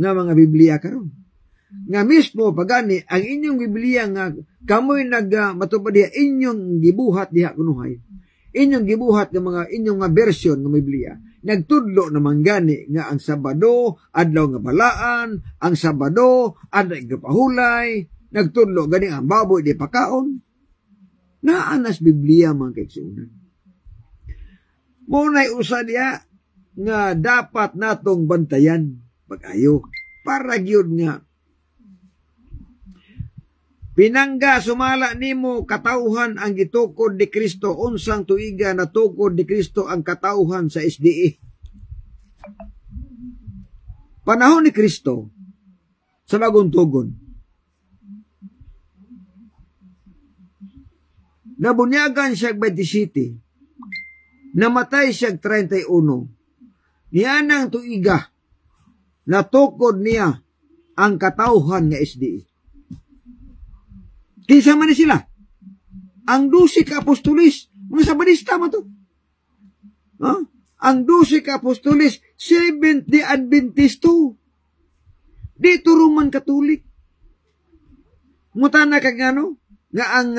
nga mga Biblia karon. Nga mismo pagani ang inyong Biblia nga kamoy matupad diha inyong gibuhat diha kunuhay. Inyong gibuhat ng mga inyong nga version ng Biblia. Nagtudlo naman gani nga ang Sabado adlaw nga balaan, ang Sabado adlaw nga pahulay. Nagtudlo gani ang baboy di pakaon. Naanas Biblia mga kaigsuunan. Muna'y usa diya nga dapat natong bantayan pag-ayo. Para gyud nga pinangga sumala nimo katawhan ang gitukod ni Kristo, unsang tuiga na tukod ni Kristo ang katawhan sa SDA. Panahon ni Kristo sa bagong tugon. Nabunyagan siya 27, namatay siya 31, niyanang tuiga, natukod niya ang katawhan nga SDA. Kinsa man ni sila? Ang 12 ka apostolis, mga Sabadista man to. Ang 12 ka apostolis, Seventh-day Adventist to. Dito Roman Catholic. Ngutana kag ngano nga ang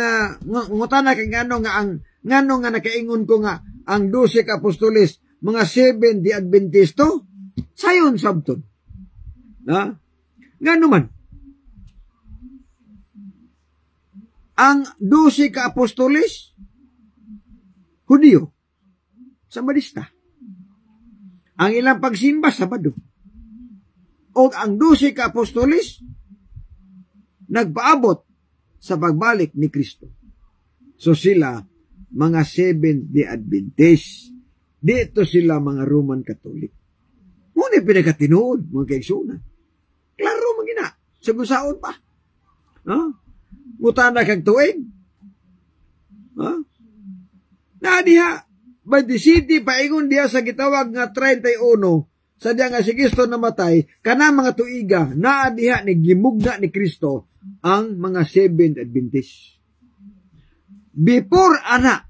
ngutana kag ngano nga ang ngano nga nakaingon ko nga ang 12 ka apostolis mga Seventh-day Adventist to. Sayon sabton. Ngano man? Ang 12 ka apostolis Hudyo, Sabadista. Ang ilang pagsimba Sabado. O ang 12 ka apostolis nagpaabot sa pagbalik ni Kristo. So sila mga Seventh-day Adventist. Dito sila mga Roman Catholic. Muna pinagkatinuod mga kaigsunan. Klaro magina. Sagusaon pa. Mutana kag tuig. Diha 27 paingon diha sa gitawag nga 31 sa diya nga si Kristo namatay, kana mga tuiga, naa diha ni gimugna ni Kristo ang mga Seventh Adventist. Before ana,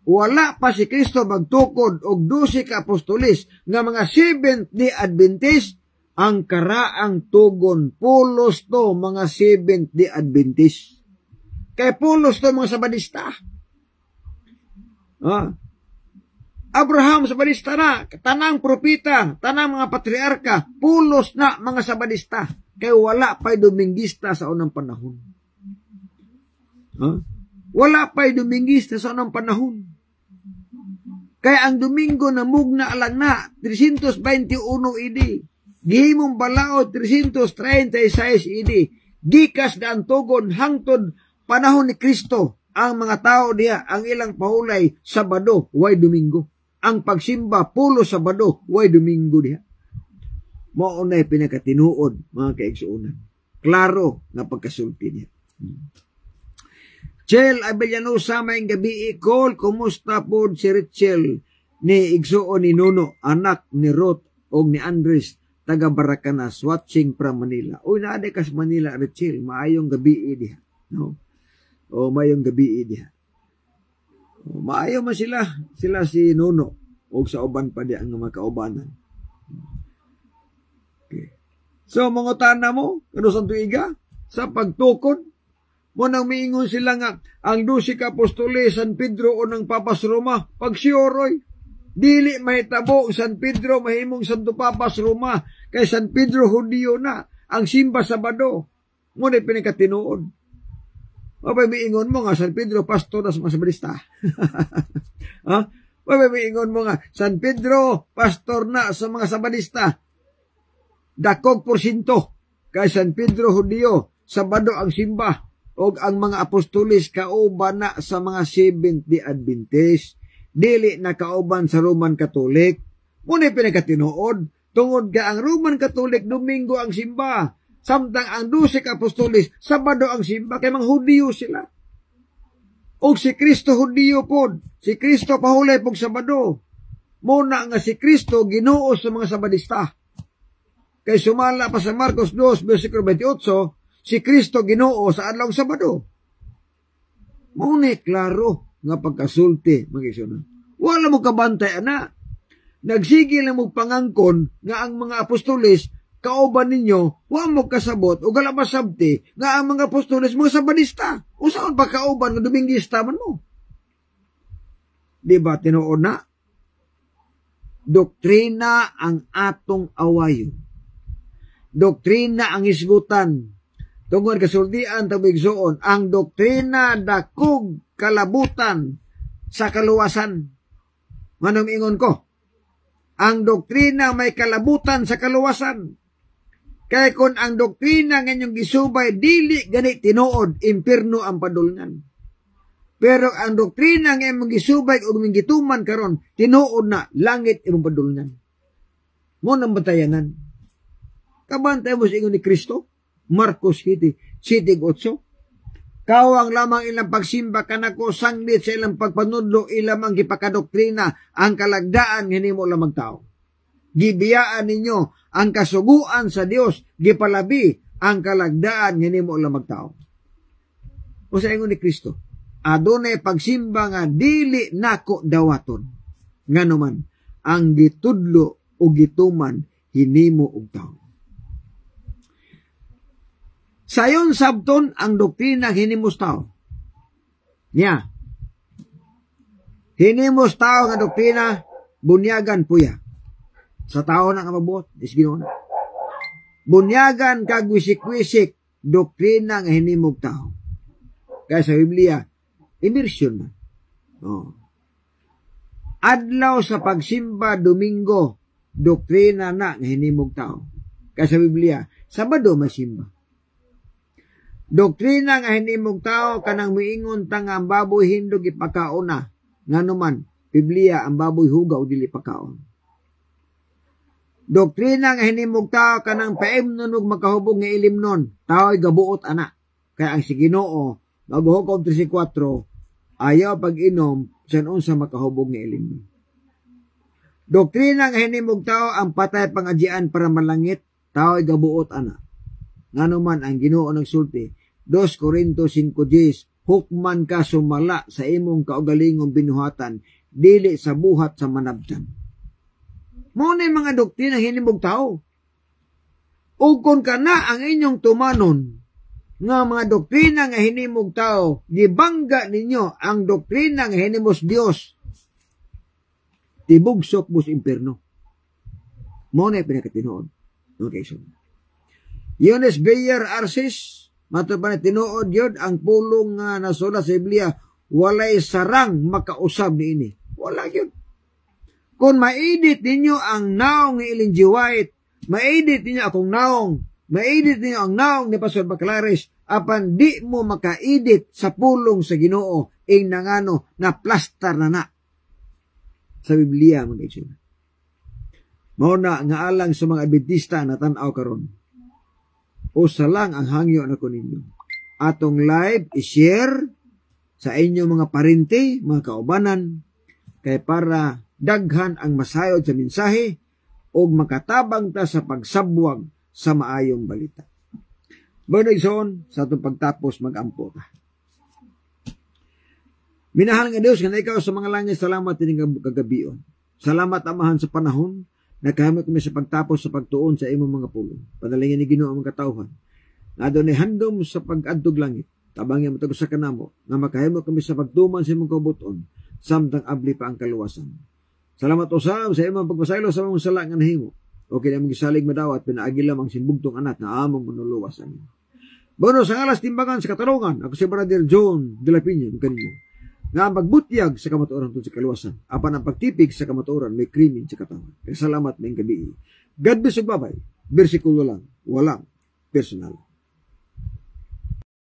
wala pa si Kristo magtukod og 12 ka apostolis nga mga Seventh-day Adventist, ang karaang tugon, pulos to mga Seventh-day Adventist. Kay pulos to mga Sabadista. Abraham Sabadista na, tanang propita, tanang mga patriarka, pulos na mga Sabadista. Kaya wala pa'y Domingista sa unang panahon. Wala pa'y Domingista sa unang panahon. Kaya ang Domingo na mugna lang na, 321 AD. Gihimong balaod, 336 AD. Gikas na ang tugon hangtod panahon ni Kristo. Ang mga tao diya, ang ilang pahulay, Sabado, way Domingo. Ang pagsimba, pulo Sabado, way Domingo diya. Maunay pinakatinuod, mga kaigsuunan. Klaro na pagkasulti niya. Chel Abellanosa, may gabi ikol, kumusta po si Richel ni igsuon ni Nuno, anak ni Ruth o ni Andres, taga Baracanas, watching from Manila. Uy, naade kas Manila, Richel, maayong gabi diya. No? O mayong gabi diha. Maayo man sila si Nuno o sa uban pa di ang mga kaubanan. Okay. So mga tana mo, kano sa tuiga sa pagtukod mo nang miingon sila nga ang 12 ka apostoles San Pedro o ng Papas Roma pagsioroy dili mahitabo San Pedro mahimong Santo Papas Roma kay San Pedro Hudyo na ang simba Sabado mo na pinakatinuod. Mabay miingon mo nga, San Pedro, pastor na sa mga Sabadista. Mabay miingon mo nga, San Pedro, pastor na sa mga Sabadista. Dakog porsyento. Kay San Pedro Hudyo, Sabado ang simba. O ang mga apostolis kauban na sa mga Seventh-day Adventist. Dili na kauban sa Roman Catholic. Muna pinagkatinuod. Tungod ka ang Roman Catholic, Domingo ang simba. Samtang ang 12 ka apostolis, Sabado ang simba, kay mga Hudyo sila. O si Kristo Hudyo po, si Kristo pahulay pog Sabado. Muna nga si Kristo Ginoo sa mga Sabadista. Kay sumala pa sa Marcos 2, versikulo 28, si Kristo Ginoo sa adlawng Sabado. Muna klaro nga pagkasulti, mag-isunan. Wala mo kabantay, ana. Nagsige lang mo pangangkon nga ang mga apostolis kauban ninyo, wa mo kasabot, o galabas sabti, nga ang mga apostoles, mga Sabadista. O saan pa kauban, nga Domingista man mo? Diba, tinuod na? Doktrina ang atong awayon. Doktrina ang isgutan. Tungod kasultian, tabigsoon, ang doktrina dakog kalabutan sa kaluwasan. Manong ingon ko? Ang doktrina may kalabutan sa kaluwasan. Kaya kung ang doktrina ng inyong gisubay, dili ganit tinuod, impirno ang padulngan. Pero ang doktrina ng inyong gisubay o gituman karon, tinuod na, langit imong padulngan. Mo nang batayanan. Kabantay mo sa ingon ni Kristo, Marcos 7:8. Kawang lamang ilang pagsimba kanako sanglit sa ilang pagpanudlo ilang ang gipakadoktrina ang kalagdaan hinimo lamang tao. Gibiyaan ninyo ang kasuguan sa Dios, gipalabi ang kalagdaan nga nimo lang magtao. O sa ingon ni Kristo, adunay pagsimba nga dili nako dawaton. Nganuman ang gitudlo o gituman hinimo og tao. Sayon sabton ang doktrina hinimos tao. Nya. Hinimos tao nga doktrina bunyagan puya. Sa tao na nga mabuot, is Ginoo na. Bunyagan kag wisik-wisik doktrina nga hinimog tao. Kaya sa Biblia, immersion man. Oh. Adlaw sa pagsimba Domingo, doktrina na nga hinimog tao. Kaya sa Biblia, Sabado masimba. Doktrina nga hinimog tao kanang miingon ta nga ang baboy hindog ipakaona. Nganuman, Biblia ang baboy hugaw dili pakaon. Doktrina nga hinimog tao kanang paimnon ug makahubog nga ilimnon, tao ay gabuot ana. Kaya ang si Ginoo Maghukom 34, ayaw pag-inom siyan unsa makahubog nga ilimnon. Doktrina nga hinimog tao ang patay pangadjian para malangit, tao ay gabuot ana. Nganuman ang Ginoo nagsulti, 2 Corinto 5:10, hukman ka sumala sa imong kaugalingong binuhatan, dili sa buhat sa manabtan. Mao na mga doktrina hinimog tao. Ug kon kana ang inyong tumanon nga mga doktrina nga hinimog tao, gibangga ninyo ang doktrina nga hinimos Dios, tibugsok mo sa impierno. Mao na pinakatinuod. Okay, so Eunice Bayer Arcis, matapang tinuod yun, ang pulong nga nasulat sa Biblia, walay sarang makausab ni ini. Wala yun. Kung maedit ninyo ang naong ni Ellen G. White, maedit ninyo akong naong, maedit ninyo ang naong ni Pastor Baclaris, apan di mo makaedit sa pulong sa Ginoo, ing nangano na plaster na sa Biblia, mga kaigsunan. Mao na nga alang sa mga Adventista na tan-aw karon. Usa lang ang hangyo nako ninyo. Atong live i-share sa inyong mga parente, mga kaubanan, kay para daghan ang masayod sa mensahe o makatabang ta sa pagsabwag sa maayong balita. Bonigson, sa itong pagtapos mag-ampo ta. Minahal nga Diyos, nga ikaw sa mga langit, salamat din kagabion. Salamat amahan sa panahon, nakahamot kami sa pagtapos sa pagtuon sa imong mga pulong. Panalangin ni Ginoo ang mga katawhan. Nga doon ay handom sa pag-adtog langit. Tabang yung matagos sa kanamo, nga makahimot kami sa pagtuman sa imong kabuton, samtang abli pa ang kaluwasan. Salamat usab sa imong pagpasaylo sa imong sala nga nahimo. Okay na mong gisalig madawat, pinaagi lamang simbugtong anak na among manuluwasan. Bono sa alas timbangan sa katarungan, ako si Brother John de la Piña, kaninyo, nga ang pagbutyag sa kamatuoran tungkol sa kaluwasan, apan ang pagtipig sa kamatuoran may krimen sa katawan. Salamat may gabi. God bless ug babay. Bersikulo lang, walang personal.